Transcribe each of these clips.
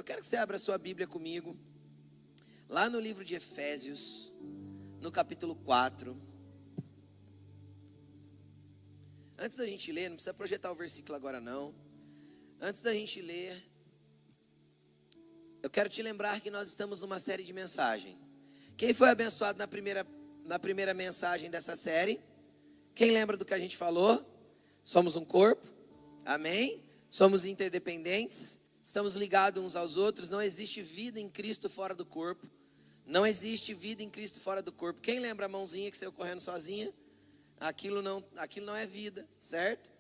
Eu quero que você abra a sua Bíblia comigo, lá no livro de Efésios, no capítulo 4. Antes da gente ler, não precisa projetar o versículo agora não. Antes da gente ler, eu quero te lembrar que nós estamos numa série de mensagem. Quem foi abençoado na primeira mensagem dessa série? Quem lembra do que a gente falou? Somos um corpo, amém? Somos interdependentes, estamos ligados uns aos outros. Não existe vida em Cristo fora do corpo. Não existe vida em Cristo fora do corpo. Quem lembra a mãozinha que saiu correndo sozinha? Aquilo não é vida, certo?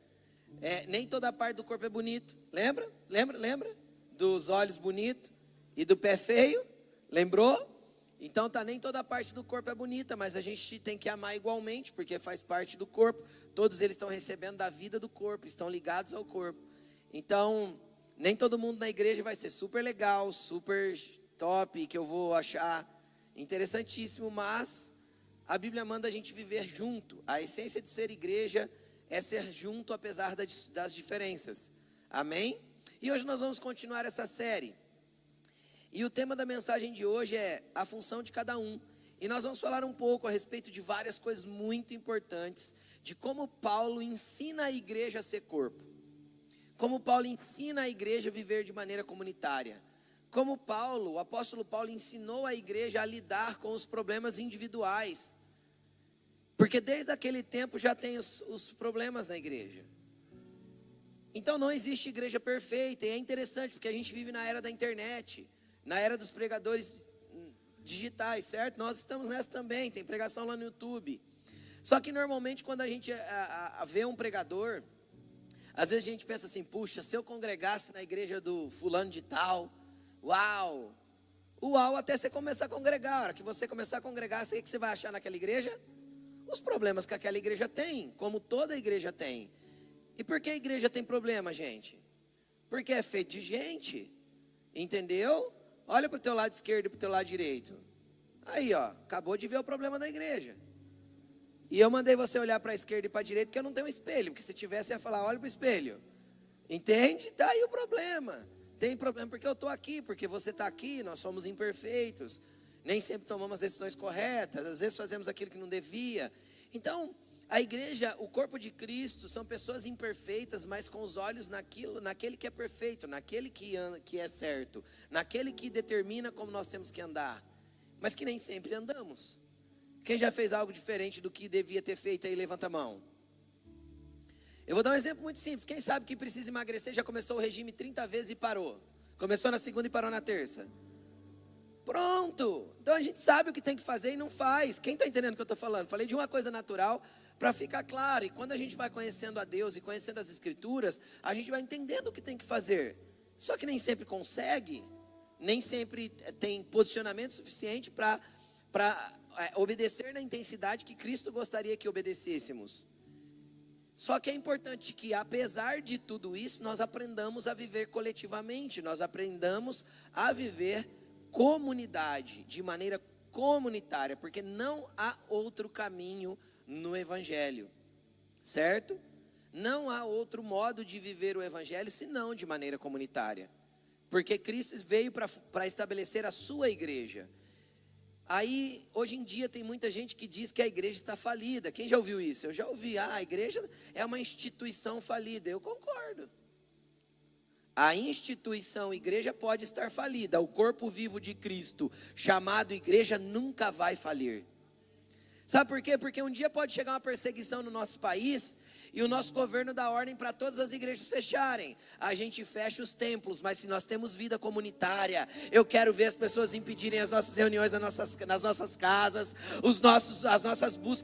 Nem toda parte do corpo é bonito. Lembra? Dos olhos bonitos e do pé feio? Lembrou? Então nem toda parte do corpo é bonita, mas a gente tem que amar igualmente, porque faz parte do corpo. Todos eles estão recebendo da vida do corpo, estão ligados ao corpo. Então, nem todo mundo na igreja vai ser super legal, super top, que eu vou achar interessantíssimo, mas a Bíblia manda a gente viver junto. A essência de ser igreja é ser junto apesar das diferenças. Amém? E hoje nós vamos continuar essa série. E o tema da mensagem de hoje é a função de cada um. E nós vamos falar um pouco a respeito de várias coisas muito importantes, de como Paulo ensina a igreja a ser corpo. Como Paulo ensina a igreja a viver de maneira comunitária. Como o apóstolo Paulo ensinou a igreja a lidar com os problemas individuais. Porque desde aquele tempo já tem os problemas na igreja. Então não existe igreja perfeita. E é interessante porque a gente vive na era da internet, na era dos pregadores digitais, certo? Nós estamos nessa também, tem pregação lá no YouTube. Só que normalmente quando a gente vê um pregador, às vezes a gente pensa assim, puxa, se eu congregasse na igreja do fulano de tal, uau até você começar a congregar. A hora que você começar a congregar, o que você vai achar naquela igreja? Os problemas que aquela igreja tem, como toda igreja tem. E por que a igreja tem problema, gente? Porque é feito de gente, entendeu? Olha para o teu lado esquerdo e para o teu lado direito. Aí, acabou de ver o problema da igreja. E eu mandei você olhar para a esquerda e para a direita, porque eu não tenho um espelho. Porque se tivesse, eu ia falar, olha para o espelho. Entende? Está aí o problema. Tem problema porque eu estou aqui, porque você está aqui, nós somos imperfeitos. Nem sempre tomamos as decisões corretas, às vezes fazemos aquilo que não devia. Então, a igreja, o corpo de Cristo, são pessoas imperfeitas, mas com os olhos naquele que é perfeito, naquele que é certo, naquele que determina como nós temos que andar, mas que nem sempre andamos. Quem já fez algo diferente do que devia ter feito aí, levanta a mão. Eu vou dar um exemplo muito simples. Quem sabe que precisa emagrecer, já começou o regime 30 vezes e parou. Começou na segunda e parou na terça. Pronto, então a gente sabe o que tem que fazer e não faz. Quem está entendendo o que eu estou falando? Falei de uma coisa natural para ficar claro. E quando a gente vai conhecendo a Deus e conhecendo as Escrituras, a gente vai entendendo o que tem que fazer. Só que nem sempre consegue, nem sempre tem posicionamento suficiente para obedecer na intensidade que Cristo gostaria que obedecêssemos. Só que é importante que, apesar de tudo isso, nós aprendamos a viver coletivamente, nós aprendamos a viver comunidade, de maneira comunitária, porque não há outro caminho no Evangelho, certo? Não há outro modo de viver o Evangelho, senão de maneira comunitária, porque Cristo veio para estabelecer a sua igreja. Aí, hoje em dia, tem muita gente que diz que a igreja está falida. Quem já ouviu isso? Eu já ouvi, a igreja é uma instituição falida. Eu concordo. A instituição igreja pode estar falida. O corpo vivo de Cristo, chamado igreja, nunca vai falir. Sabe por quê? Porque um dia pode chegar uma perseguição no nosso país e o nosso governo dá ordem para todas as igrejas fecharem. A gente fecha os templos, mas se nós temos vida comunitária, eu quero ver as pessoas impedirem as nossas reuniões nas nossas casas, as nossas buscas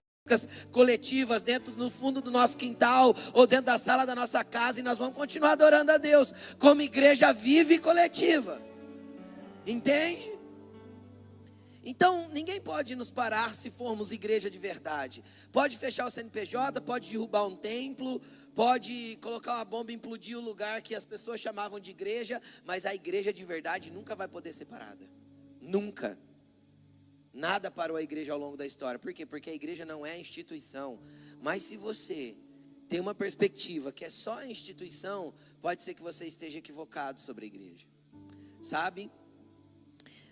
coletivas no fundo do nosso quintal ou dentro da sala da nossa casa, e nós vamos continuar adorando a Deus como igreja viva e coletiva. Entende? Então ninguém pode nos parar se formos igreja de verdade. Pode fechar o CNPJ, pode derrubar um templo, pode colocar uma bomba e implodir o lugar que as pessoas chamavam de igreja, mas a igreja de verdade nunca vai poder ser parada. Nunca. Nada parou a igreja ao longo da história. Por quê? Porque a igreja não é instituição. Mas se você tem uma perspectiva que é só a instituição, pode ser que você esteja equivocado sobre a igreja. sabe?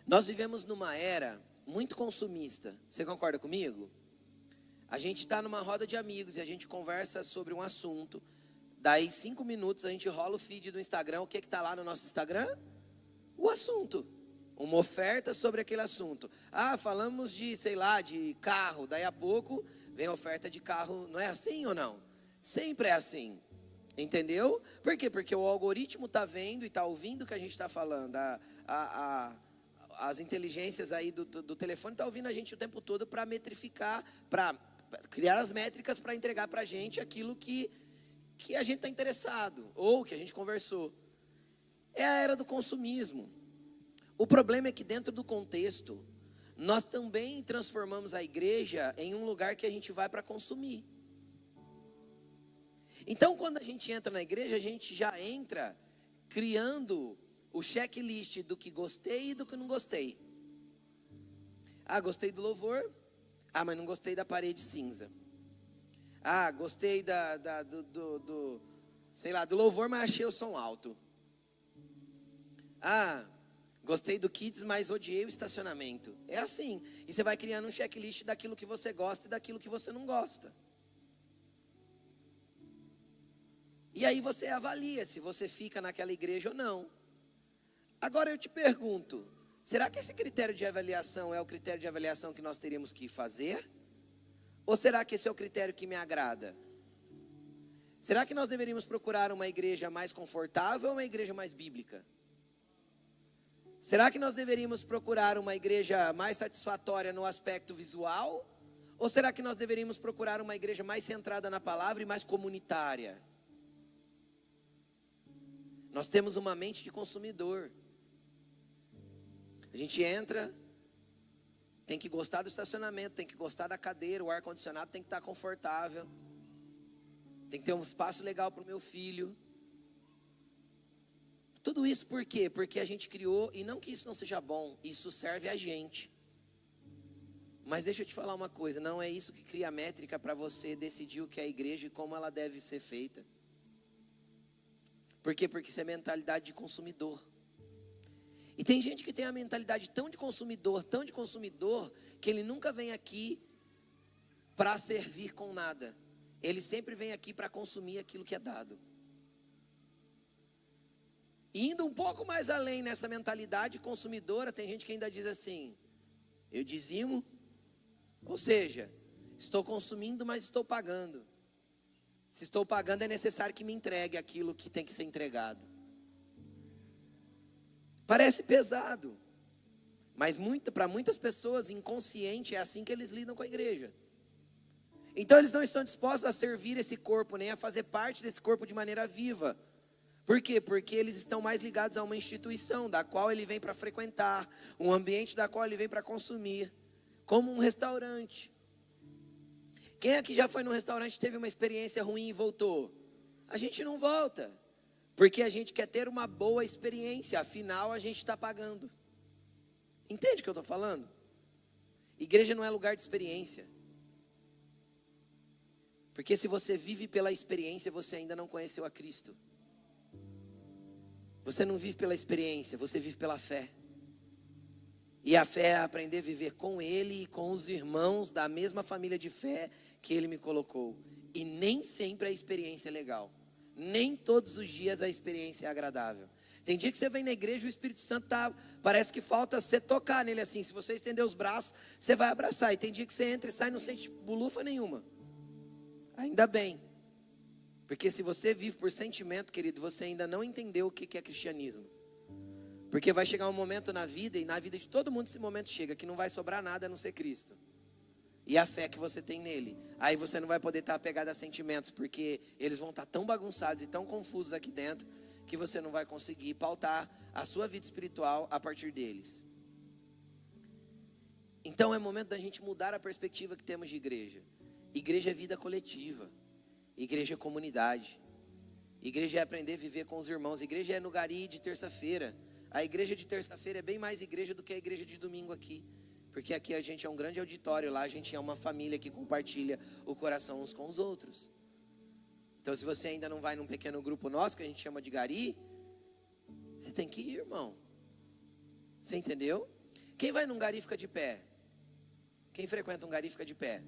Nós vivemos numa era muito consumista. Você concorda comigo? A gente está numa roda de amigos e a gente conversa sobre um assunto. Daí 5 minutos a gente rola o feed do Instagram. O que está lá no nosso Instagram? O assunto. Uma oferta sobre aquele assunto. Ah, falamos de, sei lá, de carro. Daí a pouco vem a oferta de carro. Não é assim ou não? Sempre é assim. Entendeu? Por quê? Porque o algoritmo está vendo e está ouvindo o que a gente está falando. As inteligências aí do telefone estão ouvindo a gente o tempo todo para metrificar, para criar as métricas para entregar para a gente aquilo que a gente está interessado, ou que a gente conversou. É a era do consumismo. O problema é que dentro do contexto, nós também transformamos a igreja em um lugar que a gente vai para consumir. Então, quando a gente entra na igreja, a gente já entra criando o checklist do que gostei e do que não gostei. Ah, gostei do louvor. Ah, mas não gostei da parede cinza. Ah, gostei do louvor, mas achei o som alto. Ah, gostei do kids, mas odiei o estacionamento. É assim. E você vai criando um checklist daquilo que você gosta e daquilo que você não gosta. E aí você avalia se você fica naquela igreja ou não. Agora eu te pergunto, será que esse critério de avaliação é o critério de avaliação que nós teríamos que fazer? Ou será que esse é o critério que me agrada? Será que nós deveríamos procurar uma igreja mais confortável ou uma igreja mais bíblica? Será que nós deveríamos procurar uma igreja mais satisfatória no aspecto visual? Ou será que nós deveríamos procurar uma igreja mais centrada na palavra e mais comunitária? Nós temos uma mente de consumidor. A gente entra, tem que gostar do estacionamento, tem que gostar da cadeira, o ar-condicionado tem que estar confortável. Tem que ter um espaço legal para o meu filho. Tudo isso por quê? Porque a gente criou, e não que isso não seja bom, isso serve a gente. Mas deixa eu te falar uma coisa, não é isso que cria a métrica para você decidir o que é a igreja e como ela deve ser feita. Por quê? Porque isso é mentalidade de consumidor. E tem gente que tem a mentalidade tão de consumidor, que ele nunca vem aqui para servir com nada. Ele sempre vem aqui para consumir aquilo que é dado. E indo um pouco mais além nessa mentalidade consumidora, tem gente que ainda diz assim: eu dizimo, ou seja, estou consumindo, mas estou pagando. Se estou pagando, é necessário que me entregue aquilo que tem que ser entregado. Parece pesado, mas para muitas pessoas, inconsciente, é assim que eles lidam com a igreja. Então eles não estão dispostos a servir esse corpo, nem a fazer parte desse corpo de maneira viva. Por quê? Porque eles estão mais ligados a uma instituição, da qual ele vem para frequentar, um ambiente da qual ele vem para consumir, como um restaurante. Quem aqui já foi num restaurante e teve uma experiência ruim e voltou? A gente não volta, porque a gente quer ter uma boa experiência, afinal a gente está pagando. Entende o que eu estou falando? Igreja não é lugar de experiência. Porque se você vive pela experiência, você ainda não conheceu a Cristo. Você não vive pela experiência, você vive pela fé. E a fé é aprender a viver com Ele e com os irmãos da mesma família de fé que Ele me colocou. E nem sempre a experiência é legal. Nem todos os dias a experiência é agradável. Tem dia que você vem na igreja e o Espírito Santo parece que falta você tocar nele assim. Se você estender os braços, você vai abraçar. E tem dia que você entra e sai e não sente bulufa nenhuma. Ainda bem. Porque se você vive por sentimento, querido, você ainda não entendeu o que é cristianismo. Porque vai chegar um momento na vida, e na vida de todo mundo esse momento chega, que não vai sobrar nada a não ser Cristo. E a fé que você tem nele. Aí você não vai poder estar apegado a sentimentos, porque eles vão estar tão bagunçados e tão confusos aqui dentro, que você não vai conseguir pautar a sua vida espiritual a partir deles. Então é momento da gente mudar a perspectiva que temos de igreja. Igreja é vida coletiva. Igreja é comunidade. Igreja é aprender a viver com os irmãos. Igreja é no gari de terça-feira. A igreja de terça-feira é bem mais igreja do que a igreja de domingo aqui. Porque aqui a gente é um grande auditório, lá a gente é uma família que compartilha o coração uns com os outros. Então se você ainda não vai num pequeno grupo nosso, que a gente chama de gari, você tem que ir, irmão. Você entendeu? Quem vai num gari fica de pé? Quem frequenta um gari fica de pé?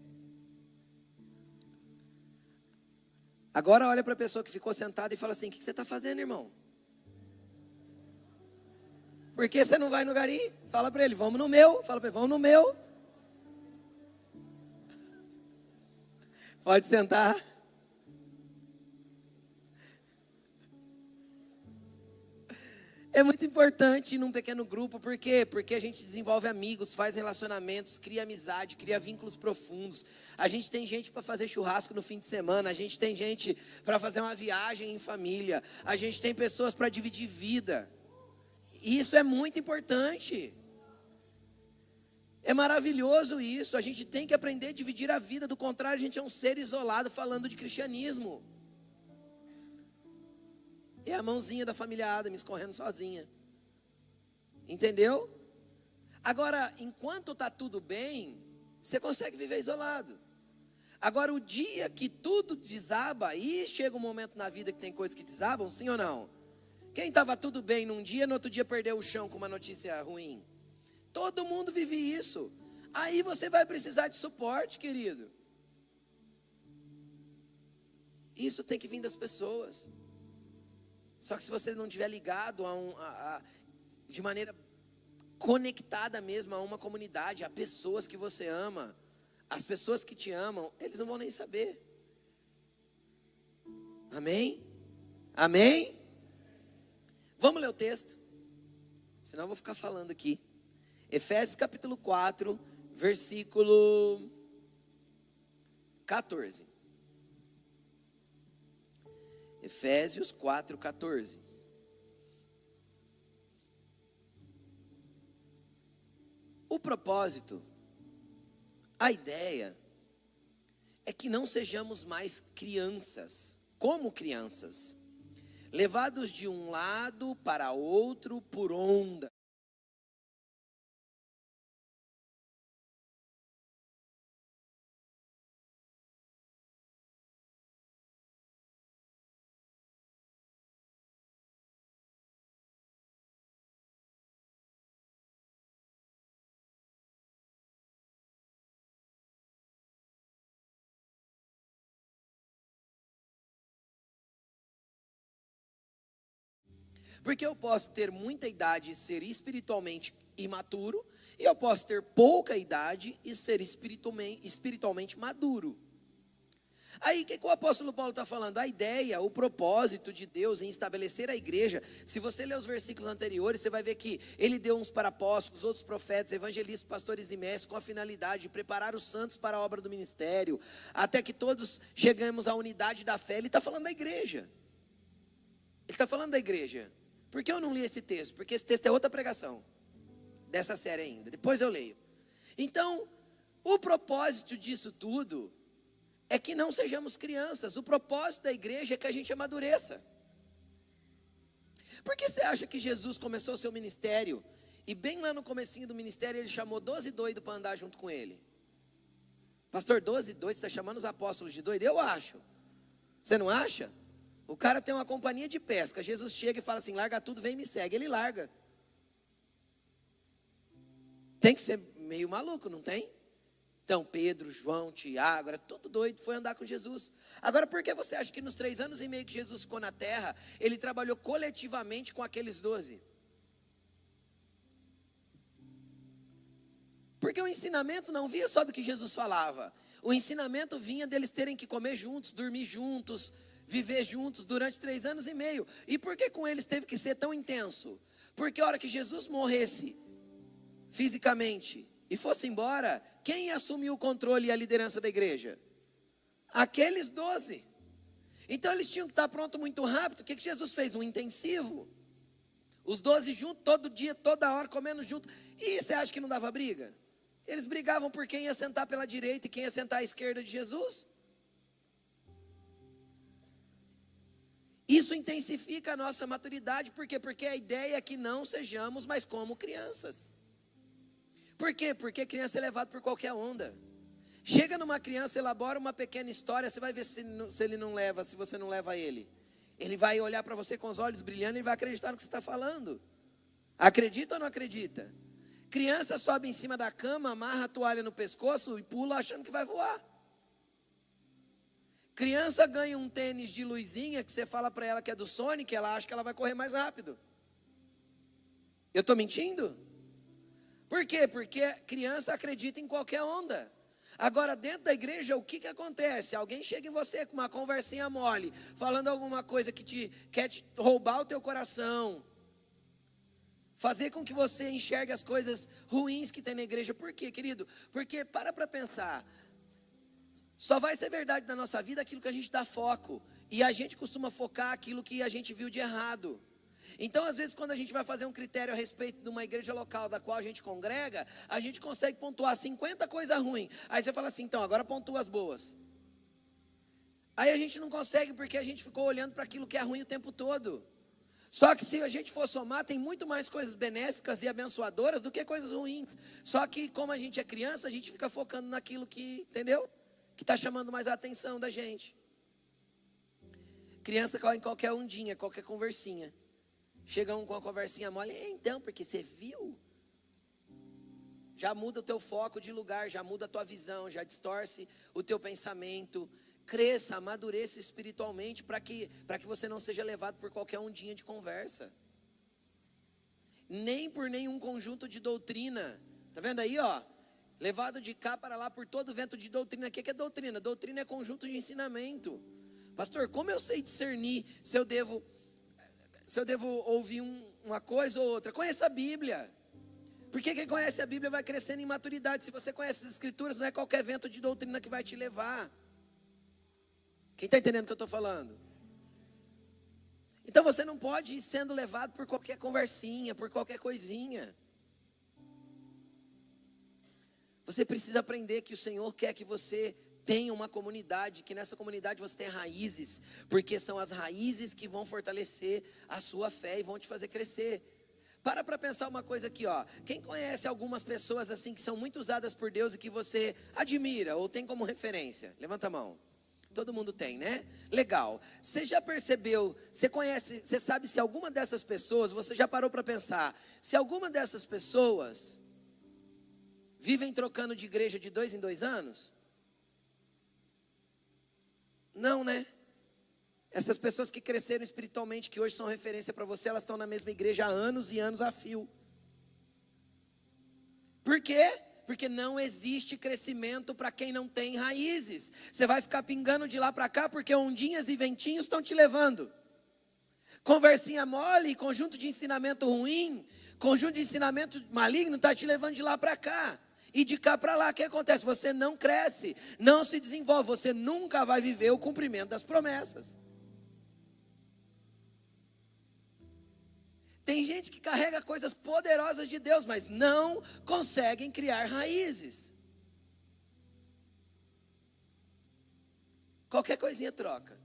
Agora olha para a pessoa que ficou sentada e fala assim: o que você está fazendo, irmão? Por que você não vai no gari? Fala para ele: vamos no meu. Fala para ele: vamos no meu. Pode sentar. É muito importante ir num pequeno grupo, por quê? Porque a gente desenvolve amigos, faz relacionamentos, cria amizade, cria vínculos profundos. A gente tem gente para fazer churrasco no fim de semana, a gente tem gente para fazer uma viagem em família, a gente tem pessoas para dividir vida. Isso é muito importante. É maravilhoso isso, a gente tem que aprender a dividir a vida, do contrário a gente é um ser isolado falando de cristianismo. É a mãozinha da família Adams correndo sozinha. Entendeu? Agora, enquanto está tudo bem, você consegue viver isolado. Agora, o dia que tudo desaba, e chega um momento na vida que tem coisas que desabam, sim ou não? Quem estava tudo bem num dia, no outro dia perdeu o chão com uma notícia ruim. Todo mundo vive isso. Aí você vai precisar de suporte, querido. Isso tem que vir das pessoas. Só que se você não estiver ligado de maneira conectada mesmo a uma comunidade, a pessoas que você ama, as pessoas que te amam, eles não vão nem saber. Amém? Amém? Vamos ler o texto, senão eu vou ficar falando aqui. Efésios capítulo 4, versículo 14. Efésios 4:14. O propósito, a ideia, é que não sejamos mais crianças, como crianças, levados de um lado para outro por onda. Porque eu posso ter muita idade e ser espiritualmente imaturo, e eu posso ter pouca idade e ser espiritualmente maduro. Aí o que o apóstolo Paulo está falando? A ideia, o propósito de Deus em estabelecer a igreja. Se você ler os versículos anteriores, você vai ver que ele deu uns para apóstolos, outros profetas, evangelistas, pastores e mestres, com a finalidade de preparar os santos para a obra do ministério, até que todos chegamos à unidade da fé. Ele está falando da igreja. Ele está falando da igreja. Por que eu não li esse texto? Porque esse texto é outra pregação dessa série ainda. Depois eu leio. Então, o propósito disso tudo é que não sejamos crianças. O propósito da igreja é que a gente amadureça. Por que você acha que Jesus começou o seu ministério e bem lá no comecinho do ministério ele chamou 12 doidos para andar junto com ele? Pastor, 12 doidos, você está chamando os apóstolos de doido? Eu acho. Você não acha? O cara tem uma companhia de pesca. Jesus chega e fala assim: larga tudo, vem e me segue. Ele larga. Tem que ser meio maluco, não tem? Então Pedro, João, Tiago, era tudo doido, foi andar com Jesus. Agora, por que você acha que nos 3 anos e meio que Jesus ficou na terra, ele trabalhou coletivamente com aqueles 12? Porque o ensinamento não vinha só do que Jesus falava. O ensinamento vinha deles terem que comer juntos, dormir juntos, viver juntos durante 3 anos e meio. E por que com eles teve que ser tão intenso? Porque a hora que Jesus morresse fisicamente e fosse embora, quem assumiu o controle e a liderança da igreja? Aqueles 12. Então eles tinham que estar prontos muito rápido. O que Jesus fez? Um intensivo. Os 12 juntos, todo dia, toda hora, comendo junto. E você acha que não dava briga? Eles brigavam por quem ia sentar pela direita e quem ia sentar à esquerda de Jesus. Isso intensifica a nossa maturidade. Por quê? Porque a ideia é que não sejamos mais como crianças. Por quê? Porque criança é levado por qualquer onda. Chega numa criança, elabora uma pequena história, você vai ver se ele não leva, se você não leva ele. Ele vai olhar para você com os olhos brilhando e vai acreditar no que você está falando. Acredita ou não acredita? Criança sobe em cima da cama, amarra a toalha no pescoço e pula achando que vai voar. Criança ganha um tênis de luzinha que você fala para ela que é do Sonic, ela acha que ela vai correr mais rápido. Eu estou mentindo? Por quê? Porque criança acredita em qualquer onda. Agora, dentro da igreja, o que acontece? Alguém chega em você com uma conversinha mole, falando alguma coisa que quer te roubar o teu coração, fazer com que você enxergue as coisas ruins que tem na igreja. Por quê, querido? Porque, para pensar, só vai ser verdade na nossa vida aquilo que a gente dá foco. E a gente costuma focar aquilo que a gente viu de errado. Então, às vezes, quando a gente vai fazer um critério a respeito de uma igreja local da qual a gente congrega, a gente consegue pontuar 50 coisas ruins. Aí você fala assim, então, agora pontua as boas. Aí a gente não consegue porque a gente ficou olhando para aquilo que é ruim o tempo todo. Só que se a gente for somar, tem muito mais coisas benéficas e abençoadoras do que coisas ruins. Só que como a gente é criança, a gente fica focando naquilo que, entendeu? Que está chamando mais a atenção da gente. Criança corre em qualquer ondinha, qualquer conversinha. Chega um com a conversinha mole, então, porque você viu? Já muda o teu foco de lugar, já muda a tua visão, já distorce o teu pensamento. Cresça, amadureça espiritualmente para que você não seja levado por qualquer ondinha de conversa. Nem por nenhum conjunto de doutrina. Tá vendo aí, ó? Levado de cá para lá por todo vento de doutrina. O que é doutrina? Doutrina é conjunto de ensinamento. Pastor, como eu sei discernir se eu devo ouvir uma coisa ou outra? Conheça a Bíblia. Porque quem conhece a Bíblia vai crescendo em maturidade. Se você conhece as Escrituras, não é qualquer vento de doutrina que vai te levar. Quem está entendendo o que eu estou falando? Então você não pode ir sendo levado por qualquer conversinha, por qualquer coisinha. Você precisa aprender que o Senhor quer que você tenha uma comunidade, que nessa comunidade você tenha raízes, porque são as raízes que vão fortalecer a sua fé e vão te fazer crescer. Para pensar uma coisa aqui, ó. Quem conhece algumas pessoas assim que são muito usadas por Deus e que você admira ou tem como referência? Levanta a mão. Todo mundo tem, né? Legal. Você já percebeu, você conhece, você sabe se alguma dessas pessoas, você já parou para pensar, se alguma dessas pessoas vivem trocando de igreja de 2 em 2 anos? Não, né? Essas pessoas que cresceram espiritualmente, que hoje são referência para você, elas estão na mesma igreja há anos e anos a fio. Por quê? Porque não existe crescimento para quem não tem raízes. Você vai ficar pingando de lá para cá porque ondinhas e ventinhos estão te levando. Conversinha mole, conjunto de ensinamento ruim, conjunto de ensinamento maligno está te levando de lá para cá. E de cá para lá, o que acontece? Você não cresce, não se desenvolve, você nunca vai viver o cumprimento das promessas. Tem gente que carrega coisas poderosas de Deus, mas não conseguem criar raízes. Qualquer coisinha troca.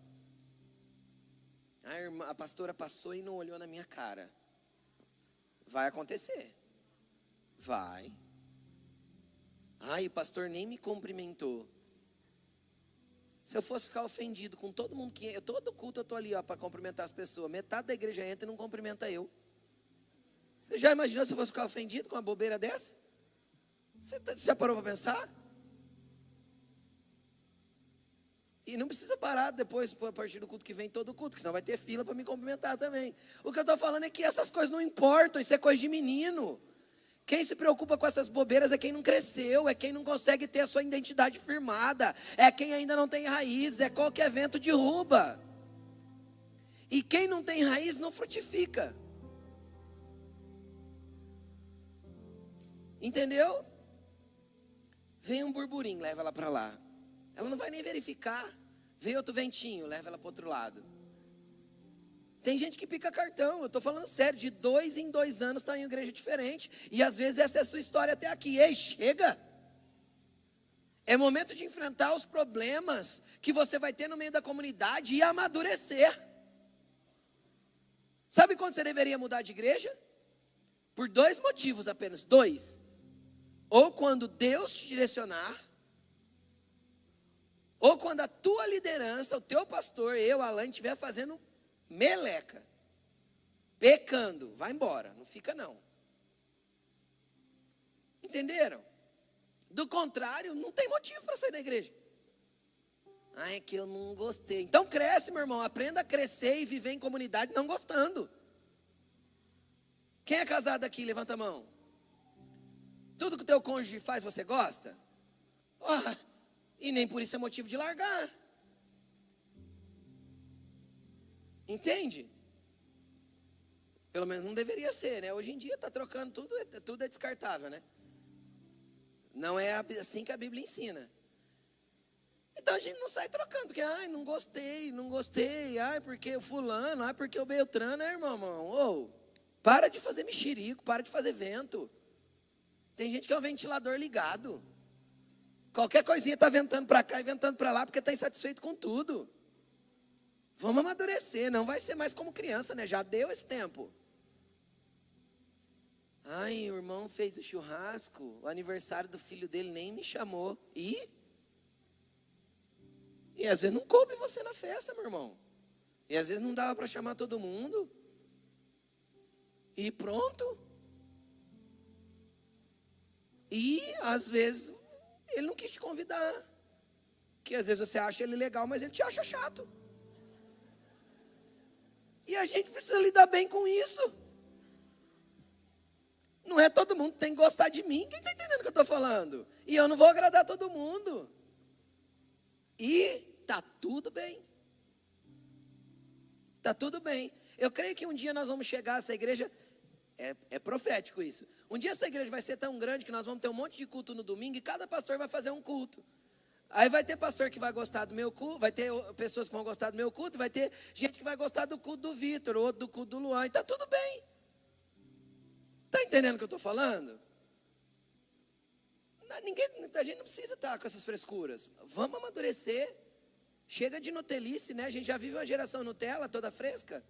A pastora passou e não olhou na minha cara. Vai acontecer. Vai. Ai, o pastor nem me cumprimentou. Se eu fosse ficar ofendido com todo mundo que... Todo culto eu estou ali para cumprimentar as pessoas. Metade da igreja entra e não cumprimenta eu. Você já imaginou se eu fosse ficar ofendido com uma bobeira dessa? Você já parou para pensar? E não precisa parar depois, a partir do culto que vem, todo culto, que senão vai ter fila para me cumprimentar também. O que eu estou falando é que essas coisas não importam, isso é coisa de menino. Quem se preocupa com essas bobeiras é quem não cresceu, é quem não consegue ter a sua identidade firmada, é quem ainda não tem raiz, é qualquer vento derruba. E quem não tem raiz não frutifica. Entendeu? Vem um burburinho, leva ela para lá. Ela não vai nem verificar. Vem outro ventinho, leva ela para o outro lado. Tem gente que pica cartão, eu estou falando sério, de 2 em 2 anos está em uma igreja diferente. E às vezes essa é a sua história até aqui. Ei, chega! É momento de enfrentar os problemas que você vai ter no meio da comunidade e amadurecer. Sabe quando você deveria mudar de igreja? Por 2 motivos apenas, 2. Ou quando Deus te direcionar, ou quando a tua liderança, o teu pastor, eu, Alan, estiver fazendo meleca. pecando, vai embora, não fica não. Entenderam? Do contrário, não tem motivo para sair da igreja. É que eu não gostei. Então cresce, meu irmão, aprenda a crescer e viver em comunidade não gostando. Quem é casado aqui, levanta a mão. Tudo que o teu cônjuge faz, você gosta? E nem por isso é motivo de largar. Entende? Pelo menos não deveria ser, né? Hoje em dia está trocando tudo é descartável, né? Não é assim que a Bíblia ensina. Então a gente não sai trocando, porque, não gostei, porque o fulano, porque o Beltrano, irmão, para de fazer mexerico, para de fazer vento. Tem gente que é um ventilador ligado. Qualquer coisinha está ventando para cá e ventando para lá, porque está insatisfeito com tudo. Vamos amadurecer, não vai ser mais como criança, né? Já deu esse tempo. O irmão fez o churrasco, o aniversário do filho dele nem me chamou. E às vezes não coube você na festa, meu irmão. E às vezes não dava para chamar todo mundo. E pronto. E às vezes ele não quis te convidar. Que às vezes você acha ele legal, mas ele te acha chato. E a gente precisa lidar bem com isso. Não é todo mundo que tem que gostar de mim. Quem está entendendo o que eu estou falando? E eu não vou agradar todo mundo. E está tudo bem. Está tudo bem. Eu creio que um dia nós vamos chegar a essa igreja. É profético isso. Um dia essa igreja vai ser tão grande que nós vamos ter um monte de culto no domingo. E cada pastor vai fazer um culto. Aí vai ter pastor que vai gostar do meu culto. Vai ter pessoas que vão gostar do meu culto. Vai ter gente que vai gostar do culto do Vitor. Outro do culto do Luan. E está tudo bem. Está entendendo o que eu estou falando? A gente não precisa estar com essas frescuras. Vamos amadurecer. Chega de nutelice, né? A gente já vive uma geração Nutella toda fresca.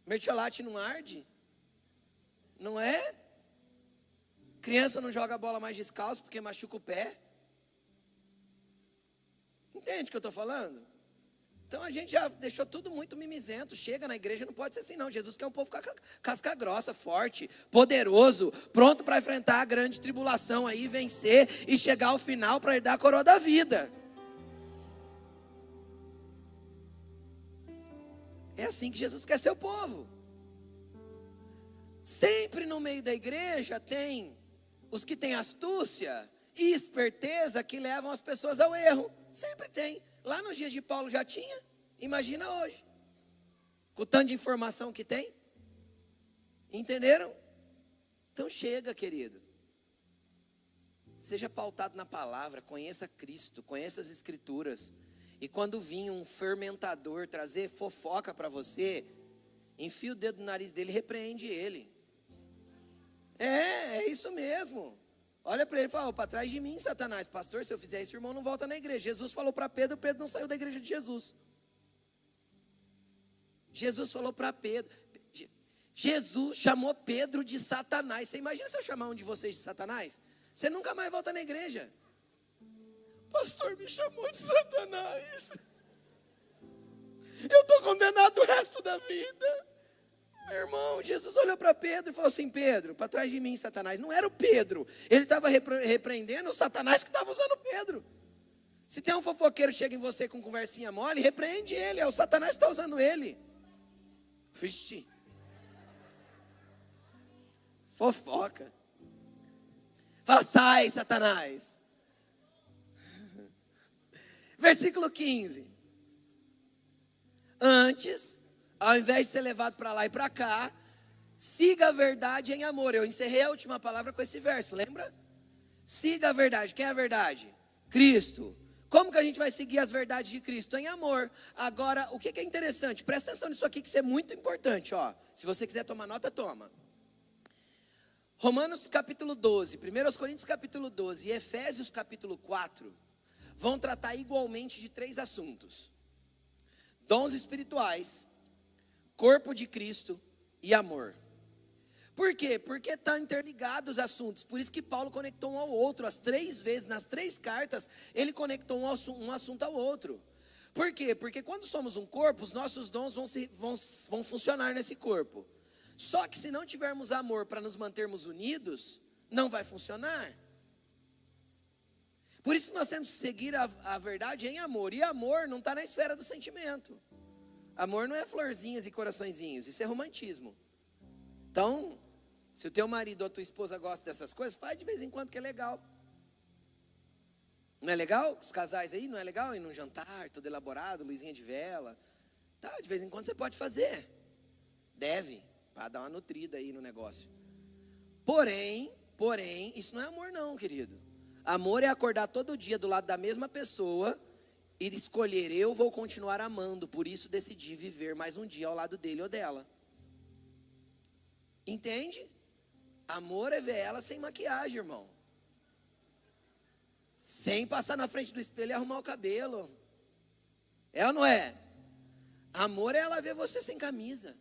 Mertiolate não arde. Não é? Criança não joga bola mais descalço porque machuca o pé. Entende o que eu estou falando? Então a gente já deixou tudo muito mimizento. Chega na igreja, não pode ser assim não. Jesus quer um povo casca grossa, forte, poderoso, pronto para enfrentar a grande tribulação aí, vencer e chegar ao final para herdar a coroa da vida. É assim que Jesus quer seu povo. Sempre no meio da igreja tem os que têm astúcia e esperteza que levam as pessoas ao erro. Sempre tem. Lá nos dias de Paulo já tinha. Imagina hoje. Com o tanto de informação que tem. Entenderam? Então chega, querido. Seja pautado na palavra. Conheça Cristo. Conheça as Escrituras. E quando vir um fermentador trazer fofoca para você, enfia o dedo no nariz dele e repreende ele. É isso mesmo. Olha para ele e fala, para trás de mim, Satanás. Pastor, se eu fizer isso, o irmão não volta na igreja. Jesus falou para Pedro, Pedro não saiu da igreja de Jesus. Jesus falou para Pedro. Jesus chamou Pedro de Satanás. Você imagina se eu chamar um de vocês de Satanás? Você nunca mais volta na igreja. Pastor me chamou de Satanás. Eu estou condenado o resto da vida. Meu irmão, Jesus olhou para Pedro e falou assim, Pedro, para trás de mim, Satanás. Não era o Pedro, ele estava repreendendo o Satanás que estava usando o Pedro. Se tem um fofoqueiro que chega em você com conversinha mole, repreende ele, é o Satanás que está usando ele. Vixe. Fofoca. Fala, sai, Satanás. Versículo 15. Antes, ao invés de ser levado para lá e para cá, siga a verdade em amor. Eu encerrei a última palavra com esse verso, lembra? Siga a verdade. Quem é a verdade? Cristo. Como que a gente vai seguir as verdades de Cristo? Em amor. Agora, o que é interessante? Presta atenção nisso aqui, que isso é muito importante. Ó. Se você quiser tomar nota, toma. Romanos capítulo 12, 1 Coríntios capítulo 12 e Efésios capítulo 4 vão tratar igualmente de 3 assuntos: dons espirituais, corpo de Cristo e amor. Por quê? Porque estão interligados os assuntos. Por isso que Paulo conectou um ao outro. As 3 vezes, nas 3 cartas, ele conectou um assunto ao outro. Por quê? Porque quando somos um corpo, os nossos dons vão funcionar nesse corpo. Só que se não tivermos amor para nos mantermos unidos, não vai funcionar. Por isso que nós temos que seguir a verdade em amor. E amor não está na esfera do sentimento. Amor não é florzinhas e coraçõezinhos, isso é romantismo. Então, se o teu marido ou a tua esposa gosta dessas coisas, faz de vez em quando que é legal. Não é legal? Os casais aí, não é legal ir num jantar, tudo elaborado, luzinha de vela. Tá, de vez em quando você pode fazer. Deve, para dar uma nutrida aí no negócio. Porém, isso não é amor não, querido. Amor é acordar todo dia do lado da mesma pessoa e escolher, eu vou continuar amando, por isso decidi viver mais um dia ao lado dele ou dela. Entende? Amor é ver ela sem maquiagem, irmão. Sem passar na frente do espelho e arrumar o cabelo. É ou não é? Amor é ela ver você sem camisa.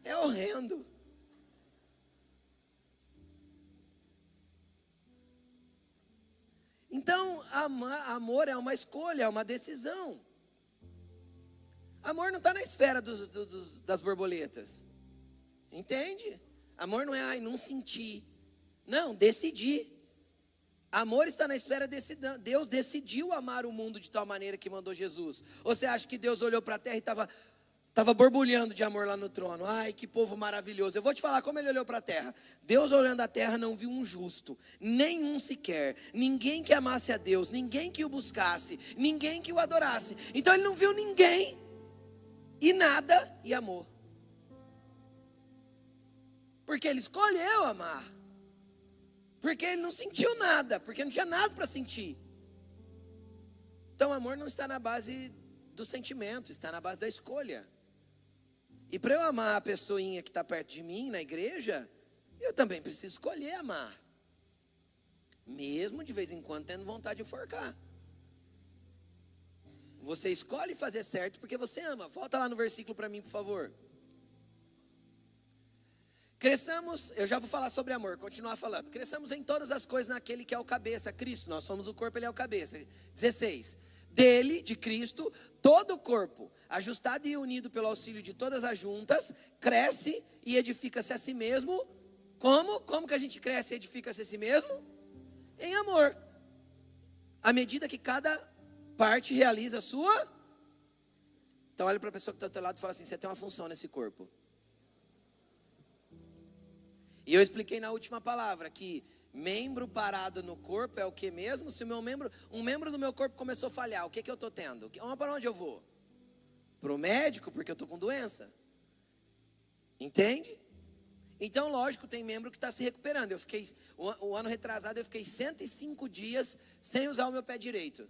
É horrendo. Então, amor é uma escolha, é uma decisão. Amor não está na esfera das borboletas. Entende? Amor não é, não sentir. Não, decidir. Amor está na esfera desse. Deus decidiu amar o mundo de tal maneira que mandou Jesus. Ou você acha que Deus olhou para a terra e estava borbulhando de amor lá no trono? Ai, que povo maravilhoso. Eu vou te falar como ele olhou para a terra. Deus olhando a terra não viu um justo, nenhum sequer, ninguém que amasse a Deus, ninguém que o buscasse, ninguém que o adorasse. Então ele não viu ninguém e nada e amou. Porque ele escolheu amar. Porque ele não sentiu nada, porque não tinha nada para sentir. Então, amor não está na base do sentimento, está na base da escolha. E para eu amar a pessoinha que está perto de mim, na igreja, eu também preciso escolher amar. Mesmo de vez em quando tendo vontade de enforcar. Você escolhe fazer certo porque você ama. Volta lá no versículo para mim, por favor. Cresçamos, eu já vou falar sobre amor, continuar falando. Cresçamos em todas as coisas naquele que é o cabeça, Cristo. Nós somos o corpo, ele é o cabeça. 16. Dele, de Cristo, todo o corpo, ajustado e unido pelo auxílio de todas as juntas, cresce e edifica-se a si mesmo. Como? Como que a gente cresce e edifica-se a si mesmo? Em amor. À medida que cada parte realiza a sua. Então olha para a pessoa que está do teu lado e fala assim, você tem uma função nesse corpo. E eu expliquei na última palavra que membro parado no corpo é o que mesmo? Se um membro do meu corpo começou a falhar, o que eu estou tendo? Para onde eu vou? Para o médico, porque eu estou com doença. Entende? Então, lógico, tem membro que está se recuperando. O ano retrasado, eu fiquei 105 dias sem usar o meu pé direito.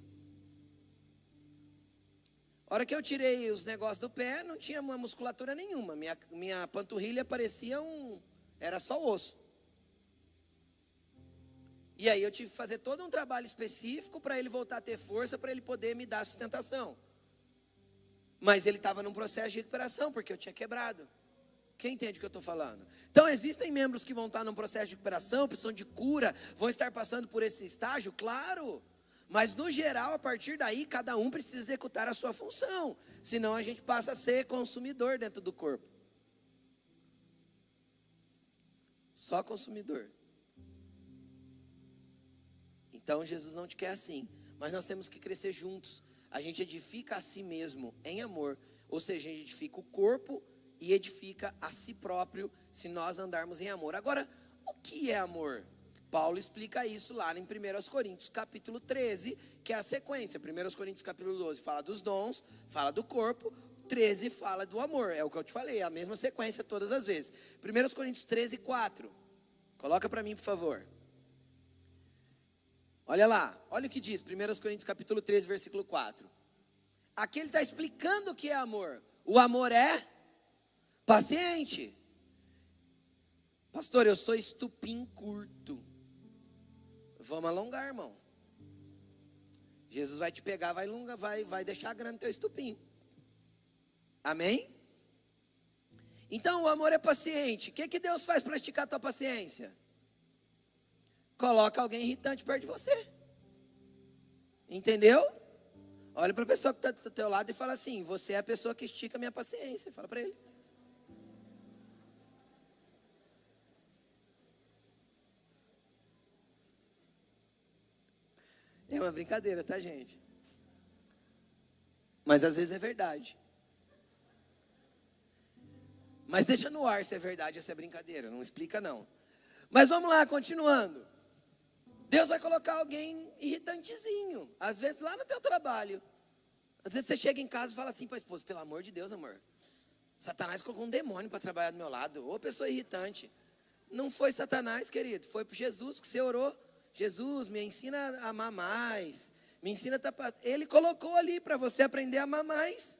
A hora que eu tirei os negócios do pé, não tinha uma musculatura nenhuma. Minha panturrilha parecia era só osso. E aí eu tive que fazer todo um trabalho específico para ele voltar a ter força, para ele poder me dar sustentação. Mas ele estava num processo de recuperação, porque eu tinha quebrado. Quem entende o que eu estou falando? Então existem membros que vão estar num processo de recuperação, precisam de cura, vão estar passando por esse estágio, claro. Mas no geral, a partir daí, cada um precisa executar a sua função. Senão a gente passa a ser consumidor dentro do corpo. Só consumidor. Então Jesus não te quer assim. Mas nós temos que crescer juntos. A gente edifica a si mesmo em amor. Ou seja, a gente edifica o corpo e edifica a si próprio se nós andarmos em amor. Agora, o que é amor? Paulo explica isso lá em 1 Coríntios capítulo 13, que é a sequência. 1 Coríntios capítulo 12 fala dos dons, fala do corpo. 13 fala do amor, é o que eu te falei, é a mesma sequência todas as vezes. 1 Coríntios 13, 4. Coloca para mim, por favor. Olha lá, olha o que diz, 1 Coríntios capítulo 13, versículo 4. Aqui ele está explicando o que é amor. O amor é paciente. Pastor, eu sou estupim curto. Vamos alongar, irmão. Jesus vai te pegar, vai deixar grande teu estupim. Amém? Então o amor é paciente. O que Deus faz para esticar a tua paciência? Coloca alguém irritante perto de você. Entendeu? Olha para a pessoa que está do teu lado e fala assim, você é a pessoa que estica a minha paciência. Fala para ele. É uma brincadeira, tá, gente? Mas às vezes é verdade. Mas deixa no ar se é verdade ou se é brincadeira, não explica não. Mas vamos lá, continuando. Deus vai colocar alguém irritantezinho, às vezes lá no teu trabalho. Às vezes você chega em casa e fala assim para a esposa, pelo amor de Deus, amor, Satanás colocou um demônio para trabalhar do meu lado. Ô pessoa irritante. Não foi Satanás, querido, foi para Jesus que você orou. Jesus, me ensina a amar mais, me ensina a tapar. Ele colocou ali para você aprender a amar mais,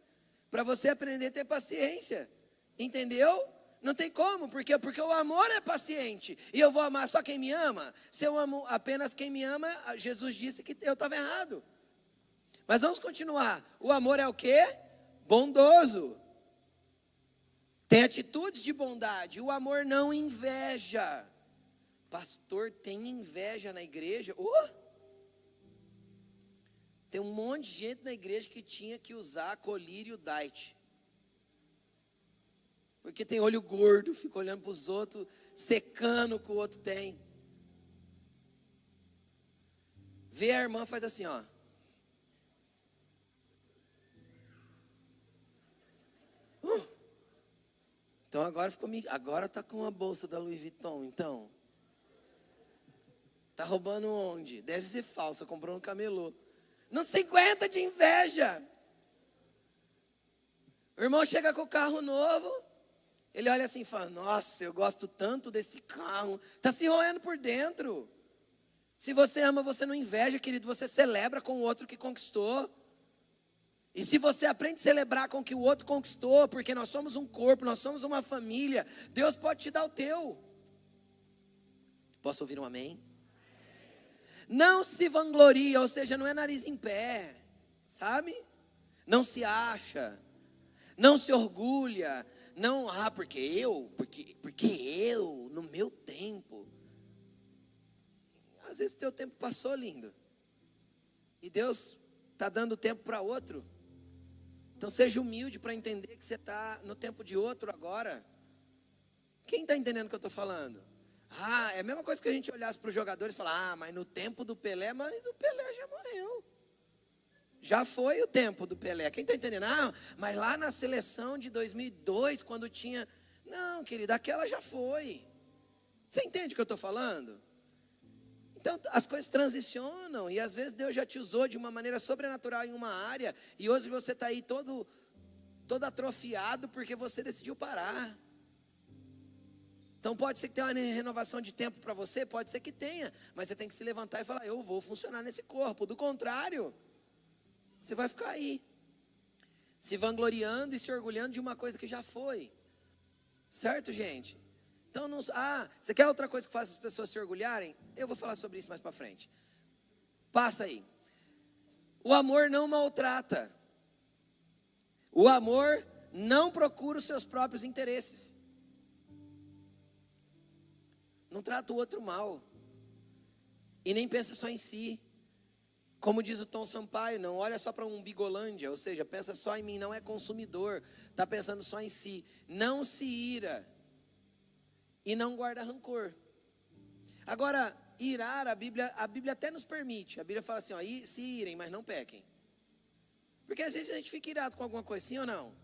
para você aprender a ter paciência. Entendeu? Não tem como, porque o amor é paciente. E eu vou amar só quem me ama? Se eu amo apenas quem me ama, Jesus disse que eu estava errado. Mas vamos continuar. O amor é o quê? Bondoso. Tem atitudes de bondade. O amor não inveja. Pastor, tem inveja na igreja? Tem um monte de gente na igreja que tinha que usar colírio diet. Porque tem olho gordo, fica olhando para os outros, secando o que o outro tem. Vê a irmã, faz assim, ó. Então agora tá com a bolsa da Louis Vuitton, então. Tá roubando onde? Deve ser falsa, comprou no camelô. Não se aguenta de inveja. O irmão chega com o carro novo, ele olha assim e fala, nossa, eu gosto tanto desse carro. Está se roendo por dentro. Se você ama, você não inveja, querido, você celebra com o outro que conquistou. E se você aprende a celebrar com o que o outro conquistou, porque nós somos um corpo, nós somos uma família, Deus pode te dar o teu. Posso ouvir um amém? Não se vangloria, ou seja, não é nariz em pé, sabe? Não se acha, não se orgulha, não, porque eu, no meu tempo. Às vezes o teu tempo passou, lindo, e Deus está dando tempo para outro. Então seja humilde para entender que você está no tempo de outro agora. Quem está entendendo o que eu estou falando? É a mesma coisa que a gente olhasse para os jogadores e falar, mas no tempo do Pelé, mas o Pelé já morreu. Já foi o tempo do Pelé. Quem está entendendo? Mas lá na seleção de 2002, quando tinha... Não, querido, aquela já foi. Você entende o que eu estou falando? Então, as coisas transicionam e às vezes Deus já te usou de uma maneira sobrenatural em uma área e hoje você está aí todo atrofiado porque você decidiu parar. Então pode ser que tenha uma renovação de tempo para você, pode ser que tenha, mas você tem que se levantar e falar, eu vou funcionar nesse corpo. Do contrário, você vai ficar aí, se vangloriando e se orgulhando de uma coisa que já foi. Certo, gente? Então, você quer outra coisa que faça as pessoas se orgulharem? Eu vou falar sobre isso mais para frente. Passa aí. O amor não maltrata. O amor não procura os seus próprios interesses. Não trata o outro mal. E nem pensa só em si. Como diz o Tom Sampaio, não olha só para um bigolândia, ou seja, pensa só em mim, não é consumidor, está pensando só em si. Não se ira. E não guarda rancor. Agora, irar, a Bíblia até nos permite. A Bíblia fala assim, se irem, mas não pequem. Porque às vezes a gente fica irado com alguma coisa, sim ou não?